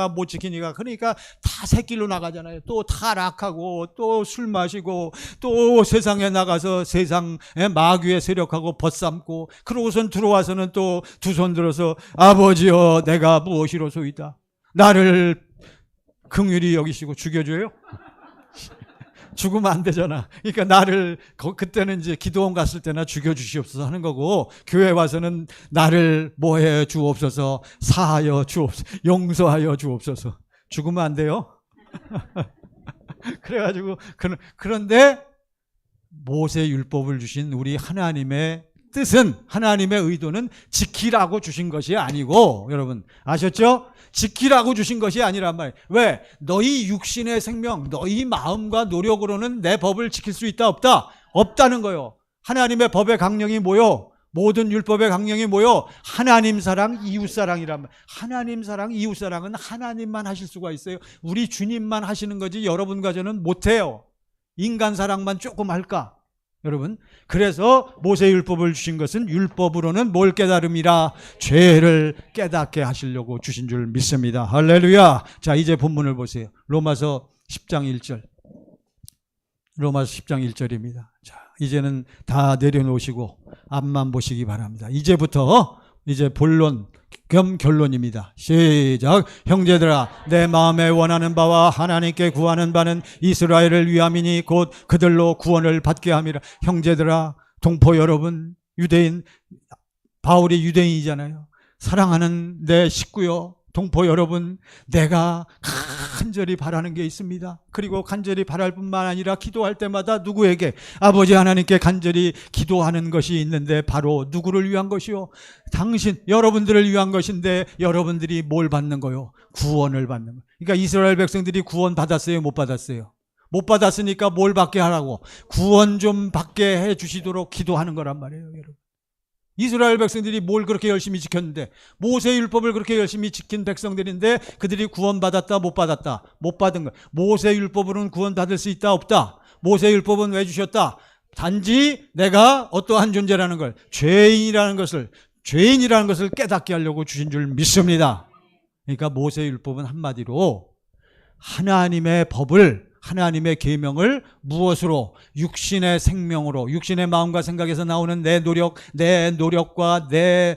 못 지키니까, 그러니까 다 새길로 나가잖아요. 또 타락하고 또 술 마시고 또 세상에 나가서 세상의 마귀의 세력하고 벗삼고, 그러고선 들어와서는 또 두 손 들어서 아버지여 내가 무엇이로소이다. 나를 긍휼히 여기시고 죽여줘요? 죽으면 안 되잖아. 그러니까 나를 그때는 이제 기도원 갔을 때나 죽여주시옵소서 하는 거고, 교회 와서는 나를 뭐해 주옵소서, 사하여 주옵소서, 용서하여 주옵소서. 죽으면 안 돼요. 그래가지고 그런데 모세 율법을 주신 우리 하나님의 뜻은, 하나님의 의도는 지키라고 주신 것이 아니고, 여러분 아셨죠? 지키라고 주신 것이 아니란 말이에요. 왜? 너희 육신의 생명, 너희 마음과 노력으로는 내 법을 지킬 수 있다 없다? 없다는 거예요. 하나님의 법의 강령이 뭐요? 모든 율법의 강령이 뭐요? 하나님 사랑, 이웃 사랑이란 말이에요. 하나님 사랑, 이웃 사랑은 하나님만 하실 수가 있어요. 우리 주님만 하시는 거지 여러분과 저는 못해요. 인간 사랑만 조금 할까? 여러분, 그래서 모세 율법을 주신 것은 율법으로는 뭘 깨달음이라? 죄를 깨닫게 하시려고 주신 줄 믿습니다. 할렐루야. 자, 이제 본문을 보세요. 로마서 10장 1절. 로마서 10장 1절입니다. 자, 이제는 다 내려놓으시고 앞만 보시기 바랍니다. 이제부터 이제 본론 겸 결론입니다. 시작. 형제들아, 내 마음에 원하는 바와 하나님께 구하는 바는 이스라엘을 위함이니 곧 그들로 구원을 받게 함이라. 형제들아, 동포 여러분, 유대인, 바울이 유대인이잖아요. 사랑하는 내 식구요, 동포 여러분, 내가 간절히 바라는 게 있습니다. 그리고 간절히 바랄 뿐만 아니라 기도할 때마다 누구에게? 아버지 하나님께 간절히 기도하는 것이 있는데 바로 누구를 위한 것이요? 당신, 여러분들을 위한 것인데 여러분들이 뭘 받는 거요? 구원을 받는 거예요. 그러니까 이스라엘 백성들이 구원 받았어요? 못 받았어요? 못 받았으니까 뭘 받게 하라고? 구원 좀 받게 해 주시도록 기도하는 거란 말이에요, 여러분. 이스라엘 백성들이 뭘 그렇게 열심히 지켰는데, 모세 율법을 그렇게 열심히 지킨 백성들인데 그들이 구원받았다 못 받았다? 못 받은 거야. 모세 율법으로는 구원받을 수 있다 없다? 모세 율법은 왜 주셨다? 단지 내가 어떠한 존재라는 걸, 죄인이라는 것을 깨닫게 하려고 주신 줄 믿습니다. 그러니까 모세 율법은 한마디로 하나님의 법을, 하나님의 계명을 무엇으로? 육신의 생명으로, 육신의 마음과 생각에서 나오는 내 노력과 내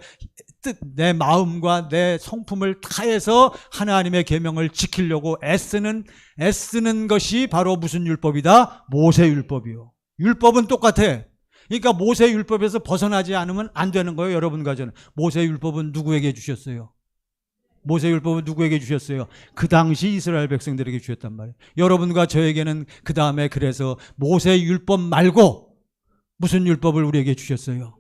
뜻, 내 마음과 내 성품을 다해서 하나님의 계명을 지키려고 애쓰는 것이 바로 무슨 율법이다? 모세 율법이요. 율법은 똑같아. 그러니까 모세 율법에서 벗어나지 않으면 안 되는 거예요, 여러분과 저는. 모세 율법은 누구에게 주셨어요? 모세 율법은 누구에게 주셨어요? 그 당시 이스라엘 백성들에게 주셨단 말이에요. 여러분과 저에게는 그 다음에 그래서 모세 율법 말고 무슨 율법을 우리에게 주셨어요?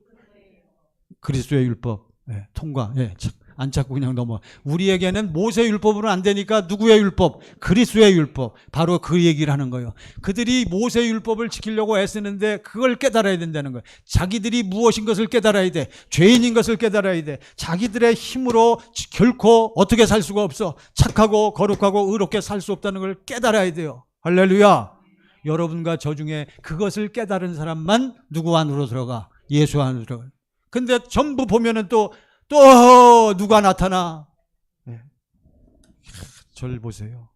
그리스도의 율법. 네, 통과. 네, 안 찾고 그냥 넘어. 우리에게는 모세 율법으로는 안 되니까 누구의 율법? 그리스도의 율법. 바로 그 얘기를 하는 거예요. 그들이 모세 율법을 지키려고 애쓰는데 그걸 깨달아야 된다는 거예요. 자기들이 무엇인 것을 깨달아야 돼. 죄인인 것을 깨달아야 돼. 자기들의 힘으로 결코 어떻게 살 수가 없어. 착하고 거룩하고 의롭게 살 수 없다는 걸 깨달아야 돼요. 할렐루야. 여러분과 저 중에 그것을 깨달은 사람만 누구 안으로 들어가? 예수 안으로 들어가. 근데 전부 보면은 또 누가 나타나? 네. 저를 보세요.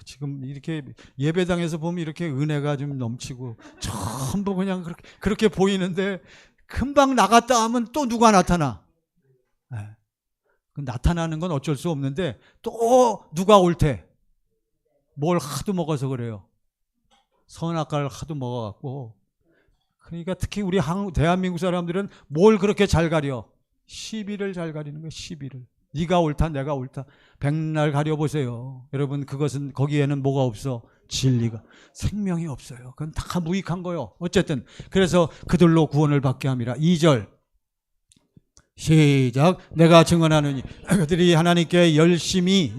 지금 이렇게 예배당에서 보면 이렇게 은혜가 좀 넘치고 전부 그냥 그렇게 보이는데 금방 나갔다 하면 또 누가 나타나? 네. 나타나는 건 어쩔 수 없는데 또 누가 올 테? 뭘 하도 먹어서 그래요. 선악과를 하도 먹어갖고. 그러니까 특히 우리 대한민국 사람들은 뭘 그렇게 잘 가려? 시비를 잘 가리는 거예요. 시비를. 네가 옳다 내가 옳다 백날 가려보세요. 여러분, 그것은 거기에는 뭐가 없어? 진리가, 생명이 없어요. 그건 다 무익한 거예요. 어쨌든 그래서 그들로 구원을 받게 함이라. 2절 시작. 내가 증언하느니 그들이 하나님께 열심은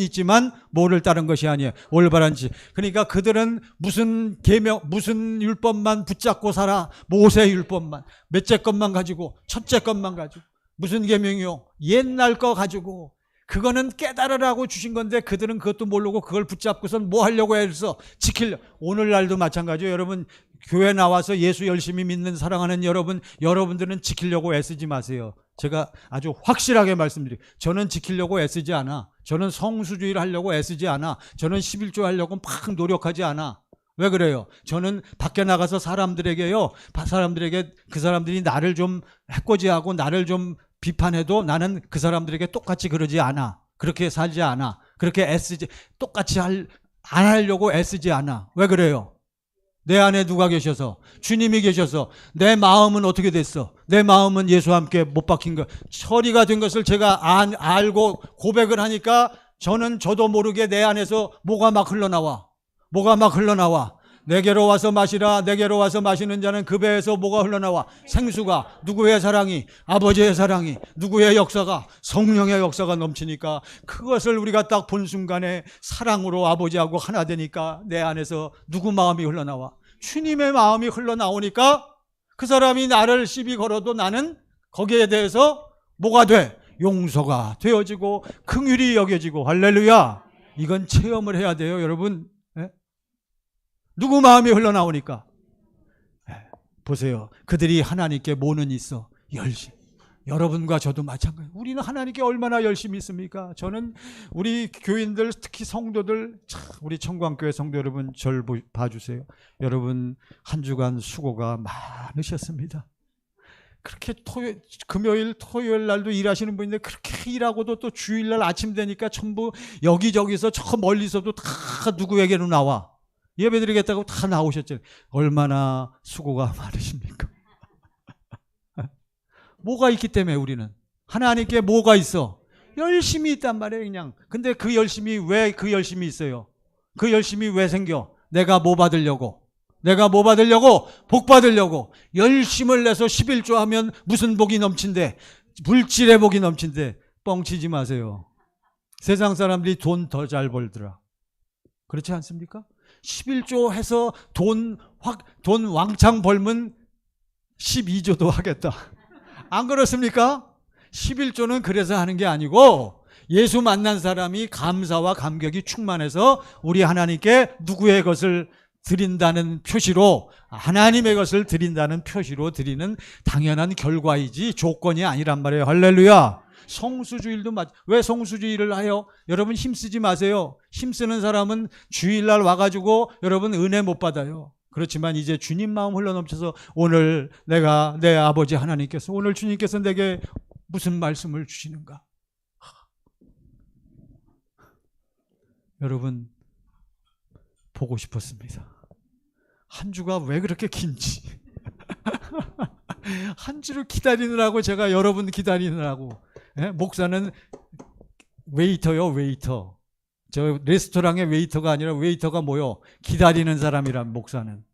있지만 뭐를 따른 것이 아니에요. 올바른 지. 그러니까 그들은 무슨 계명, 무슨 율법만 붙잡고 살아? 모세 율법만. 몇째 것만 가지고, 첫째 것만 가지고. 무슨 계명이요? 옛날 거 가지고. 그거는 깨달으라고 주신 건데 그들은 그것도 모르고 그걸 붙잡고선 뭐 하려고 해서 지키려. 오늘날도 마찬가지예요. 여러분, 교회 나와서 예수 열심히 믿는 사랑하는 여러분들은 지키려고 애쓰지 마세요. 제가 아주 확실하게 말씀드려요. 저는 지키려고 애쓰지 않아. 저는 성수주의를 하려고 애쓰지 않아. 저는 11조 하려고 막 노력하지 않아. 왜 그래요? 저는 밖에 나가서 사람들에게 그 사람들이 나를 좀 해코지하고 나를 좀 비판해도 나는 그 사람들에게 똑같이 그러지 않아. 그렇게 살지 않아. 그렇게 애쓰지, 똑같이 안 하려고 애쓰지 않아. 왜 그래요? 내 안에 누가 계셔서, 주님이 계셔서. 내 마음은 어떻게 됐어? 내 마음은 예수와 함께 못 박힌 거, 처리가 된 것을 제가 알고 고백을 하니까 저도 모르게 내 안에서 뭐가 막 흘러나와. 뭐가 막 흘러나와. 내게로 와서 마시라. 내게로 와서 마시는 자는 그 배에서 뭐가 흘러나와. 생수가. 누구의 사랑이? 아버지의 사랑이. 누구의 역사가? 성령의 역사가 넘치니까 그것을 우리가 딱 본 순간에 사랑으로 아버지하고 하나 되니까 내 안에서 누구 마음이 흘러나와? 주님의 마음이 흘러나오니까 그 사람이 나를 시비 걸어도 나는 거기에 대해서 뭐가 돼? 용서가 되어지고 긍휼이 여겨지고. 할렐루야. 이건 체험을 해야 돼요, 여러분. 누구 마음이 흘러나오니까. 보세요. 그들이 하나님께 뭐는 있어? 열심. 여러분과 저도 마찬가지. 우리는 하나님께 얼마나 열심히 있습니까? 저는 우리 교인들, 특히 성도들, 우리 청광교회 성도 여러분, 절 봐주세요. 여러분 한 주간 수고가 많으셨습니다. 그렇게 금요일, 토요일 날도 일하시는 분인데 그렇게 일하고도 또 주일날 아침 되니까 전부 여기저기서 저 멀리서도 다 누구에게로 나와. 예배드리겠다고 다 나오셨잖아요. 얼마나 수고가 많으십니까? 뭐가 있기 때문에 우리는. 하나님께 뭐가 있어? 열심히 있단 말이에요, 그냥. 근데 그 열심이 왜 그 열심이 있어요? 그 열심이 왜 생겨? 내가 뭐 받으려고? 내가 뭐 받으려고? 복 받으려고. 열심을 내서 11조 하면 무슨 복이 넘친대? 물질의 복이 넘친대. 뻥치지 마세요. 세상 사람들이 돈 더 잘 벌더라. 그렇지 않습니까? 11조 해서 돈 왕창 벌면 12조도 하겠다. 안 그렇습니까? 11조는 그래서 하는 게 아니고 예수 만난 사람이 감사와 감격이 충만해서 우리 하나님께 누구의 것을 드린다는 표시로, 하나님의 것을 드린다는 표시로 드리는 당연한 결과이지 조건이 아니란 말이에요. 할렐루야. 성수주일도 왜 성수주일을 해요? 여러분 힘쓰지 마세요. 힘쓰는 사람은 주일날 와가지고 여러분 은혜 못 받아요. 그렇지만 이제 주님 마음 흘러넘쳐서 오늘 내가 내 아버지 하나님께서, 오늘 주님께서 내게 무슨 말씀을 주시는가? 여러분 보고 싶었습니다. 한 주가 왜 그렇게 긴지. 한 주를 기다리느라고, 제가 여러분 기다리느라고. 목사는 웨이터요, 웨이터. 저 레스토랑의 웨이터가 아니라 웨이터가 뭐요? 기다리는 사람이란, 목사는.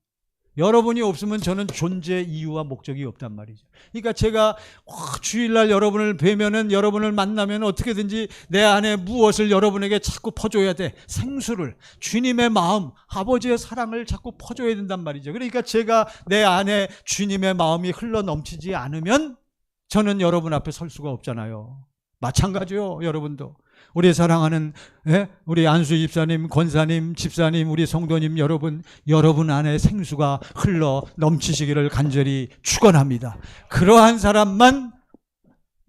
여러분이 없으면 저는 존재 이유와 목적이 없단 말이죠. 그러니까 제가 주일날 여러분을 뵈면은, 여러분을 만나면 어떻게든지 내 안에 무엇을 여러분에게 자꾸 퍼줘야 돼. 생수를, 주님의 마음, 아버지의 사랑을 자꾸 퍼줘야 된단 말이죠. 그러니까 제가 내 안에 주님의 마음이 흘러 넘치지 않으면 저는 여러분 앞에 설 수가 없잖아요. 마찬가지요, 여러분도. 우리 사랑하는 우리 안수 집사님, 권사님, 집사님, 우리 성도님 여러분 안에 생수가 흘러 넘치시기를 간절히 축원합니다. 그러한 사람만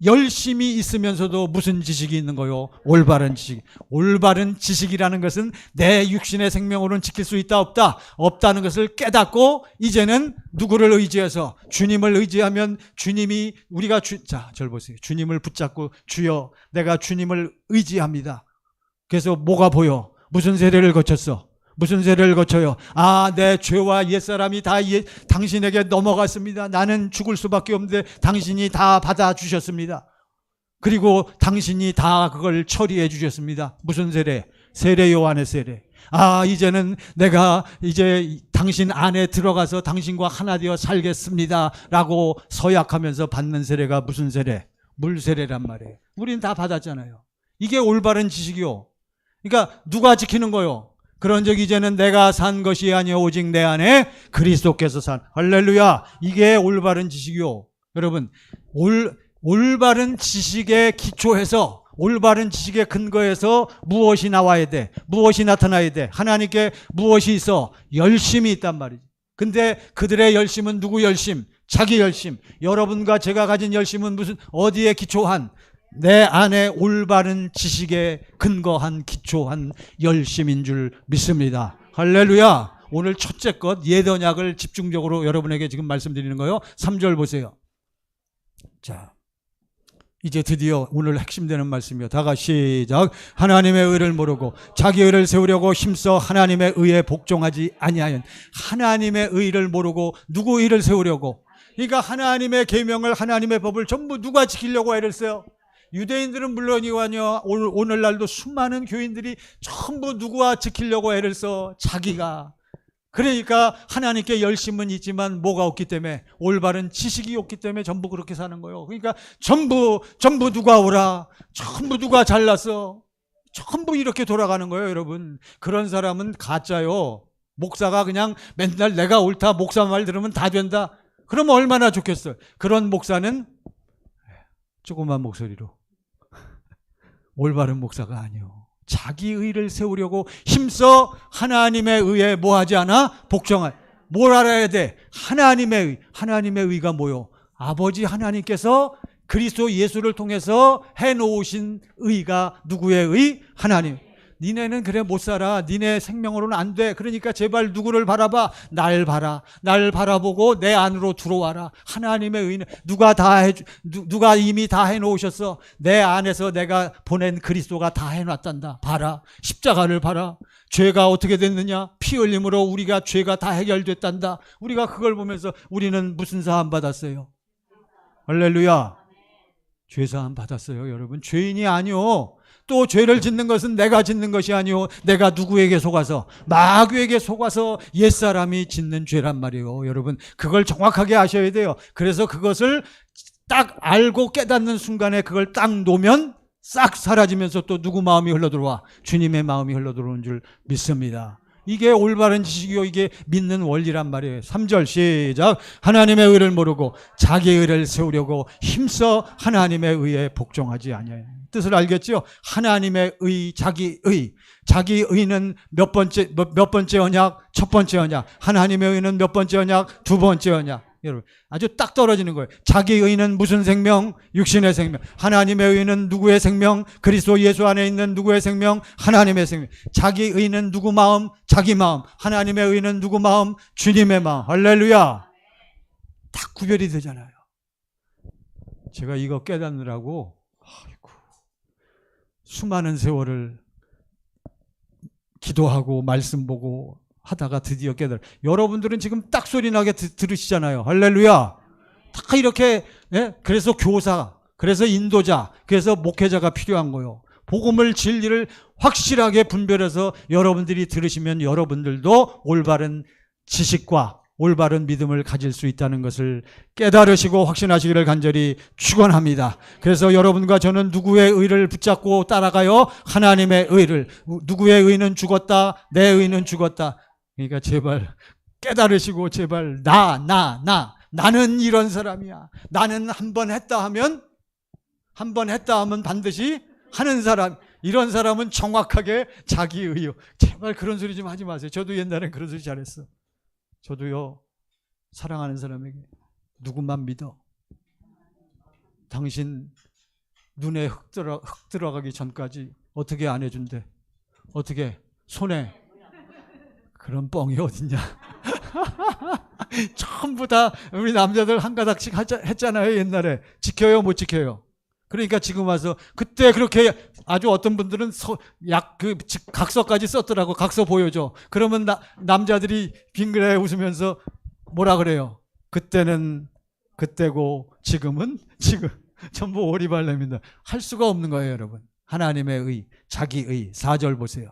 열심히 있으면서도 무슨 지식이 있는 거요? 올바른 지식. 올바른 지식이라는 것은 내 육신의 생명으로는 지킬 수 있다 없다? 없다는 것을 깨닫고 이제는 누구를 의지해서? 주님을 의지하면 주님이, 우리가 자, 절 보세요. 주님을 붙잡고 주여 내가 주님을 의지합니다. 그래서 뭐가 보여? 무슨 세례를 거쳤어? 무슨 세례를 거쳐요? 내 죄와 옛사람이 다 당신에게 넘어갔습니다. 나는 죽을 수밖에 없는데 당신이 다 받아주셨습니다. 그리고 당신이 다 그걸 처리해 주셨습니다. 무슨 세례? 세례 요한의 세례. 이제는 내가 이제 당신 안에 들어가서 당신과 하나 되어 살겠습니다 라고 서약하면서 받는 세례가 무슨 세례? 물세례란 말이에요. 우린 다 받았잖아요. 이게 올바른 지식이요. 그러니까 누가 지키는 거요? 그런즉 이제는 내가 산 것이 아니요 오직 내 안에 그리스도께서 산. 할렐루야. 이게 올바른 지식이요. 여러분, 올바른 지식에 기초해서, 올바른 지식에 근거해서 무엇이 나와야 돼? 무엇이 나타나야 돼? 하나님께 무엇이 있어? 열심이 있단 말이지. 근데 그들의 열심은 누구 열심? 자기 열심. 여러분과 제가 가진 열심은 어디에 기초한? 내 안에 올바른 지식에 근거한 기초한 열심인 줄 믿습니다. 할렐루야. 오늘 첫째 것, 예언약을 집중적으로 여러분에게 지금 말씀드리는 거예요. 3절 보세요. 자, 이제 드디어 오늘 핵심되는 말씀이요. 다 같이 시작. 하나님의 의를 모르고 자기 의를 세우려고 힘써 하나님의 의에 복종하지 아니하연. 하나님의 의를 모르고 누구 의를 세우려고. 그러니까 하나님의 계명을, 하나님의 법을 전부 누가 지키려고 애를 써요? 유대인들은 물론이거니와 오늘날도 수많은 교인들이 전부 누구와 지키려고 애를 써? 자기가. 그러니까 하나님께 열심은 있지만 뭐가 없기 때문에, 올바른 지식이 없기 때문에 전부 그렇게 사는 거예요. 그러니까 전부 누가 오라, 전부 누가 잘났어, 전부 이렇게 돌아가는 거예요. 여러분, 그런 사람은 가짜요. 목사가 그냥 맨날 내가 옳다, 목사 말 들으면 다 된다, 그러면 얼마나 좋겠어요. 그런 목사는 조그만 목소리로 올바른 목사가 아니요, 자기 의를 세우려고 힘써 하나님의 의에 뭐하지 않아? 복종할. 뭘 알아야 돼? 하나님의 의. 하나님의 의가 뭐요? 아버지 하나님께서 그리스도 예수를 통해서 해놓으신 의가 누구의 의? 하나님. 니네는 그래 못 살아. 니네 생명으로는 안 돼. 그러니까 제발 누구를 바라봐? 날 봐라. 날 바라보고 내 안으로 들어와라. 하나님의 의는 누가 이미 다 해놓으셨어. 내 안에서 내가 보낸 그리스도가 다 해놨단다. 봐라. 십자가를 봐라. 죄가 어떻게 됐느냐? 피 흘림으로 우리가 죄가 다 해결됐단다. 우리가 그걸 보면서 우리는 무슨 사함 받았어요? 할렐루야. 죄 사함 받았어요. 여러분, 죄인이 아니요. 또 죄를 짓는 것은 내가 짓는 것이 아니오, 내가 누구에게 속아서? 마귀에게 속아서 옛사람이 짓는 죄란 말이에요. 여러분, 그걸 정확하게 아셔야 돼요. 그래서 그것을 딱 알고 깨닫는 순간에 그걸 딱 놓으면 싹 사라지면서 또 누구 마음이 흘러들어와? 주님의 마음이 흘러들어오는 줄 믿습니다. 이게 올바른 지식이요, 이게 믿는 원리란 말이에요. 3절 시작. 하나님의 의를 모르고 자기 의를 세우려고 힘써 하나님의 의에 복종하지 아니하여. 뜻을 알겠죠? 하나님의 의, 자기 의. 자기 의는 몇 번째 언약? 첫 번째 언약. 하나님의 의는 몇 번째 언약? 두 번째 언약. 여러분, 아주 딱 떨어지는 거예요. 자기 의는 무슨 생명? 육신의 생명. 하나님의 의는 누구의 생명? 그리스도 예수 안에 있는 누구의 생명? 하나님의 생명. 자기 의는 누구 마음? 자기 마음. 하나님의 의는 누구 마음? 주님의 마음. 할렐루야. 딱 구별이 되잖아요. 제가 이거 깨닫느라고 수많은 세월을 기도하고 말씀 보고 하다가 드디어 깨달아. 여러분들은 지금 딱 소리 나게 들으시잖아요. 할렐루야. 다 이렇게, 예? 그래서 교사, 그래서 인도자, 그래서 목회자가 필요한 거예요. 복음을, 진리를 확실하게 분별해서 여러분들이 들으시면 여러분들도 올바른 지식과 올바른 믿음을 가질 수 있다는 것을 깨달으시고 확신하시기를 간절히 축원합니다. 그래서 여러분과 저는 누구의 의를 붙잡고 따라가요? 하나님의 의를. 누구의 의는 죽었다, 내 의는 죽었다. 그러니까 제발 깨달으시고, 제발 나는 이런 사람이야. 나는 한 번 했다 하면 반드시 하는 사람. 이런 사람은 정확하게 자기 의요. 제발 그런 소리 좀 하지 마세요. 저도 옛날엔 그런 소리 잘했어. 저도요, 사랑하는 사람에게 누구만 믿어. 당신 눈에 흙 들어가기 전까지 어떻게 안 해준대. 어떻게 손에. 그런 뻥이 어딨냐. 전부 다 우리 남자들 한 가닥씩 했잖아요. 옛날에. 지켜요, 못 지켜요? 그러니까 지금 와서, 그때 그렇게 아주 어떤 분들은 각서까지 썼더라고. 각서 보여줘. 그러면 남자들이 빙그레 웃으면서 뭐라 그래요? 그때는 그때고 지금은 지금. 전부 오리발렘입니다. 할 수가 없는 거예요, 여러분. 하나님의 의, 자기 의. 4절 보세요.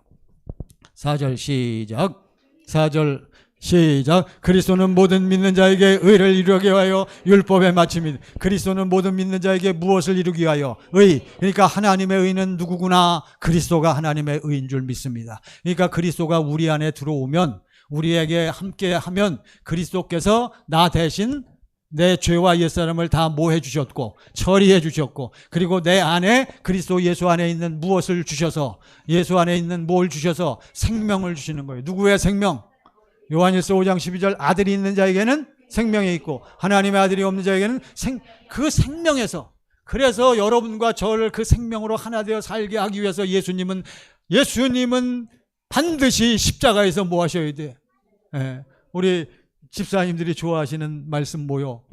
4절 시작. 4절 시작. 그리스도는 모든 믿는 자에게 의를 이루게 하여 율법에 마침이다. 그리스도는 모든 믿는 자에게 무엇을 이루기 위하여? 의. 그러니까 하나님의 의는 누구구나? 그리스도가 하나님의 의인 줄 믿습니다. 그러니까 그리스도가 우리 안에 들어오면, 우리에게 함께 하면 그리스도께서 나 대신 내 죄와 옛사람을 다 모해 주셨고 처리해 주셨고, 그리고 내 안에 그리스도 예수 안에 있는 무엇을 주셔서, 예수 안에 있는 뭘 주셔서? 생명을 주시는 거예요. 누구의 생명? 요한일서 5장 12절 아들이 있는 자에게는 생명이 있고 하나님의 아들이 없는 자에게는 그 생명에서. 그래서 여러분과 저를 그 생명으로 하나 되어 살게 하기 위해서 예수님은 반드시 십자가에서 뭐 하셔야 돼? 예, 우리 집사님들이 좋아하시는 말씀 뭐요?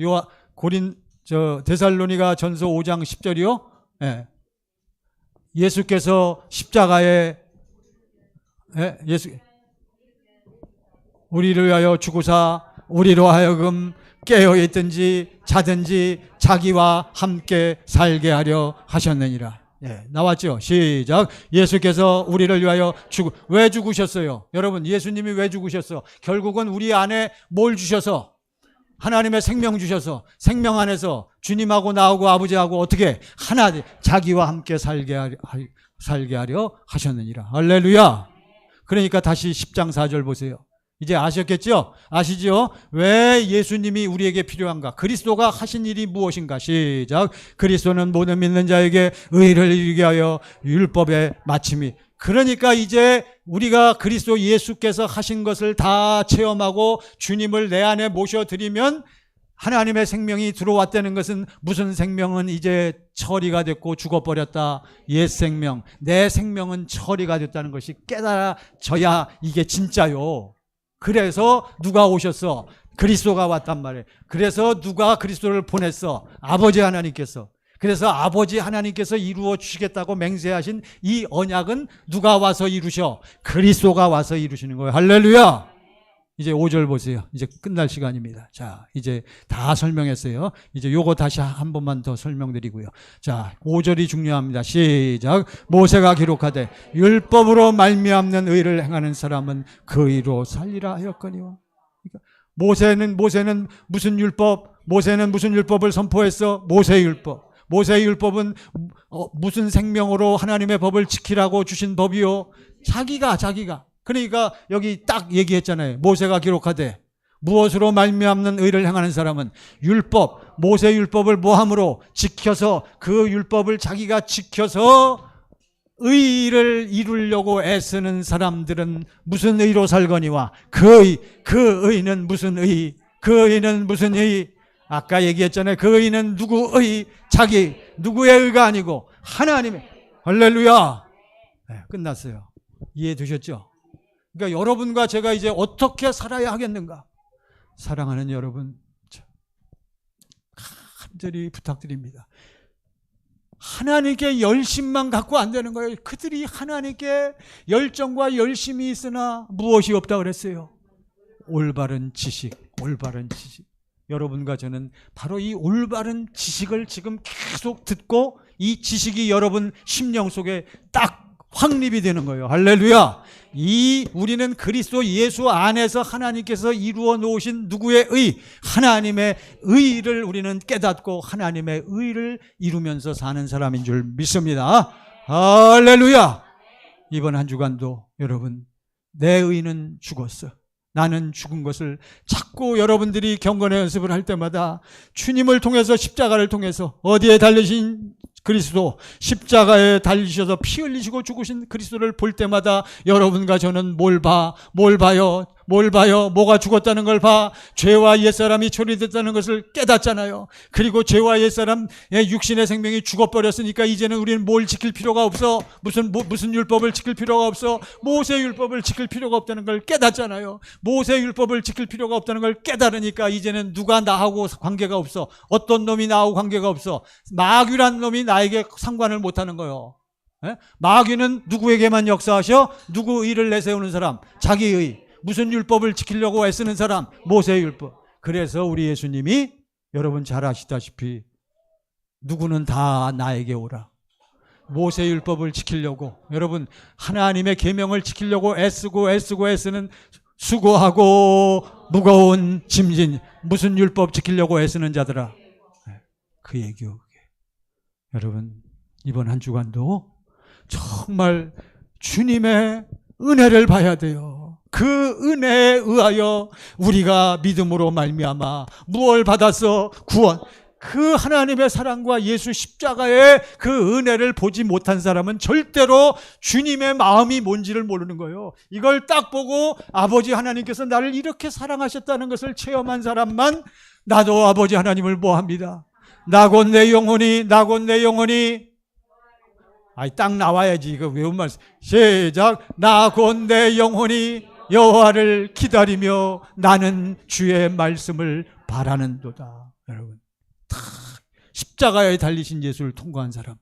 데살로니가 전서 5장 10절이요? 예. 예수께서 십자가에 우리를 위하여 죽으사 우리로 하여금 깨어 있든지 자든지 자기와 함께 살게 하려 하셨느니라. 예, 나왔죠? 시작. 예수께서 우리를 위하여 왜 죽으셨어요? 여러분, 예수님이 왜 죽으셨어? 결국은 우리 안에 뭘 주셔서? 하나님의 생명 주셔서, 생명 안에서 주님하고 나하고 아버지하고 어떻게 하나 자기와 함께 살게 하려 하셨느니라. 할렐루야. 그러니까 다시 10장 4절 보세요. 이제 아셨겠죠? 아시죠? 왜 예수님이 우리에게 필요한가? 그리스도가 하신 일이 무엇인가? 시작. 그리스도는 모든 믿는 자에게 의를 이루게 하여 율법의 마침이. 그러니까 이제 우리가 그리스도 예수께서 하신 것을 다 체험하고 주님을 내 안에 모셔드리면 하나님의 생명이 들어왔다는 것은 무슨 생명은 이제 처리가 됐고 죽어버렸다. 옛 생명. 내 생명은 처리가 됐다는 것이 깨달아져야 이게 진짜요. 그래서 누가 오셨어? 그리스도가 왔단 말이에요. 그래서 누가 그리스도를 보냈어? 아버지 하나님께서. 그래서 아버지 하나님께서 이루어 주시겠다고 맹세하신 이 언약은 누가 와서 이루셔? 그리스도가 와서 이루시는 거예요. 할렐루야. 이제 5절 보세요. 이제 끝날 시간입니다. 자, 이제 다 설명했어요. 이제 요거 다시 한 번만 더 설명드리고요. 자, 5절이 중요합니다. 시작. 모세가 기록하되 율법으로 말미암는 의를 행하는 사람은 그 의로 살리라 하였거니와. 그러니까 모세는 무슨 율법? 모세는 무슨 율법을 선포했어? 모세율법. 모세율법은 무슨 생명으로 하나님의 법을 지키라고 주신 법이요? 자기가. 그러니까 여기 딱 얘기했잖아요. 모세가 기록하되 무엇으로 말미암는 의를 행하는 사람은 율법, 모세율법을 뭐함으로 지켜서 그 율법을 자기가 지켜서 의를 이루려고 애쓰는 사람들은 무슨 의로 살거니와 그 의는 무슨 의? 그 의는 무슨 의? 아까 얘기했잖아요. 그 의는 누구의? 누구의 의가 아니고 하나님의. 할렐루야. 네, 끝났어요. 이해되셨죠? 그러니까 여러분과 제가 이제 어떻게 살아야 하겠는가? 사랑하는 여러분, 간절히 부탁드립니다. 하나님께 열심만 갖고 안 되는 거예요. 그들이 하나님께 열정과 열심이 있으나 무엇이 없다 그랬어요? 올바른 지식. 여러분과 저는 바로 이 올바른 지식을 지금 계속 듣고 이 지식이 여러분 심령 속에 딱 확립이 되는 거예요. 할렐루야. 우리는 그리스도 예수 안에서 하나님께서 이루어 놓으신 누구의 의? 하나님의 의를 우리는 깨닫고 하나님의 의를 이루면서 사는 사람인 줄 믿습니다. 할렐루야. 이번 한 주간도 여러분, 내 의는 죽었어. 나는 죽은 것을 자꾸 여러분들이 경건의 연습을 할 때마다 주님을 통해서, 십자가를 통해서, 어디에 달리신 그리스도, 십자가에 달리셔서 피 흘리시고 죽으신 그리스도를 볼 때마다 여러분과 저는 뭘 봐요? 뭐가 죽었다는 걸 봐. 죄와 옛사람이 처리됐다는 것을 깨닫잖아요. 그리고 죄와 옛사람의 육신의 생명이 죽어버렸으니까 이제는 우리는 뭘 지킬 필요가 없어. 무슨 율법을 지킬 필요가 없어. 모세율법을 지킬 필요가 없다는 걸 깨닫잖아요. 모세율법을 지킬 필요가 없다는 걸 깨달으니까 이제는 누가 나하고 관계가 없어. 어떤 놈이 나하고 관계가 없어. 마귀란 놈이 나에게 상관을 못하는 거예요. 마귀는 누구에게만 역사하셔? 누구 의를 내세우는 사람? 자기의. 무슨 율법을 지키려고 애쓰는 사람? 모세율법. 그래서 우리 예수님이 여러분 잘 아시다시피 누구는 다 나에게 오라. 모세율법을 지키려고, 여러분 하나님의 계명을 지키려고 애쓰는, 수고하고 무거운 짐진, 무슨 율법 지키려고 애쓰는 자들아. 그 얘기요. 여러분 이번 한 주간도 정말 주님의 은혜를 봐야 돼요. 그 은혜에 의하여 우리가 믿음으로 말미암아 무엇을 받았어? 구원. 그 하나님의 사랑과 예수 십자가의 그 은혜를 보지 못한 사람은 절대로 주님의 마음이 뭔지를 모르는 거예요. 이걸 딱 보고 아버지 하나님께서 나를 이렇게 사랑하셨다는 것을 체험한 사람만 나도 아버지 하나님을 뭐합니다. 나 곧 내 영혼이 딱 나와야지. 이거 외운 말. 시작. 나 곧 내 영혼이 여호와를 기다리며 나는 주의 말씀을 바라는도다. 여러분, 다 십자가에 달리신 예수를 통과한 사람,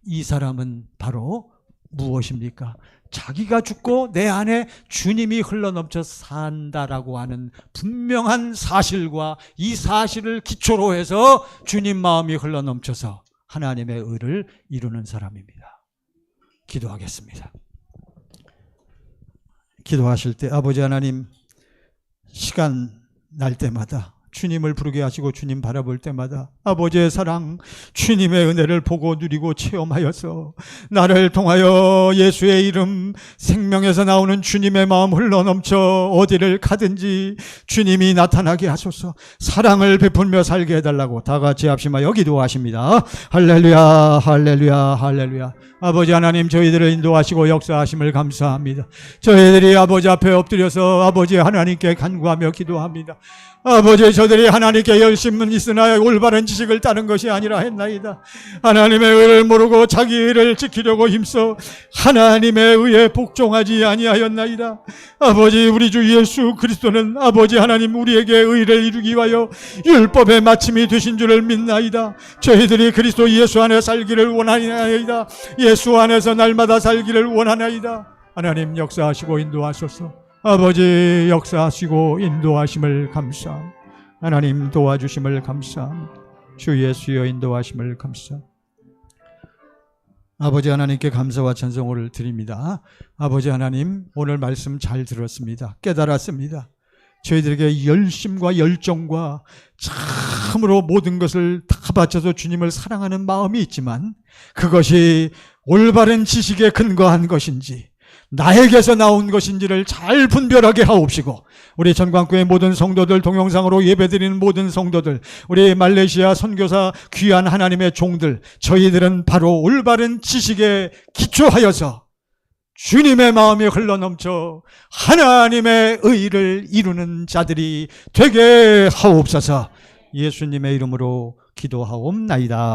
이 사람은 바로 무엇입니까? 자기가 죽고 내 안에 주님이 흘러넘쳐 산다라고 하는 분명한 사실과 이 사실을 기초로 해서 주님 마음이 흘러넘쳐서 하나님의 의를 이루는 사람입니다. 기도하겠습니다. 기도하실 때 아버지 하나님, 시간 날 때마다 주님을 부르게 하시고 주님 바라볼 때마다 아버지의 사랑, 주님의 은혜를 보고 누리고 체험하여서 나를 통하여 예수의 이름, 생명에서 나오는 주님의 마음 흘러넘쳐 어디를 가든지 주님이 나타나게 하소서. 사랑을 베풀며 살게 해달라고 다 같이 합심하여 기도하십니다. 할렐루야, 할렐루야, 할렐루야. 아버지 하나님, 저희들을 인도하시고 역사하심을 감사합니다. 저희들이 아버지 앞에 엎드려서 아버지 하나님께 간구하며 기도합니다. 아버지, 저들이 하나님께 열심은 있으나 올바른 지식을 따른 것이 아니라 했나이다. 하나님의 의를 모르고 자기 의를 지키려고 힘써 하나님의 의에 복종하지 아니하였나이다. 아버지, 우리 주 예수 그리스도는 아버지 하나님 우리에게 의를 이루기 위하여 율법의 마침이 되신 줄을 믿나이다. 저희들이 그리스도 예수 안에 살기를 원하나이다. 예수 안에서 날마다 살기를 원하나이다. 하나님 역사하시고 인도하소서. 아버지 역사하시고 인도하심을 감사합니다. 하나님 도와주심을 감사합니다. 주 예수여 인도하심을 감사합니다. 아버지 하나님께 감사와 찬송을 드립니다. 아버지 하나님, 오늘 말씀 잘 들었습니다. 깨달았습니다. 저희들에게 열심과 열정과 참으로 모든 것을 다 바쳐서 주님을 사랑하는 마음이 있지만 그것이 올바른 지식에 근거한 것인지 나에게서 나온 것인지를 잘 분별하게 하옵시고, 우리 전광교회 모든 성도들, 동영상으로 예배드리는 모든 성도들, 우리 말레이시아 선교사 귀한 하나님의 종들, 저희들은 바로 올바른 지식에 기초하여서 주님의 마음이 흘러넘쳐 하나님의 의를 이루는 자들이 되게 하옵소서. 예수님의 이름으로 기도하옵나이다.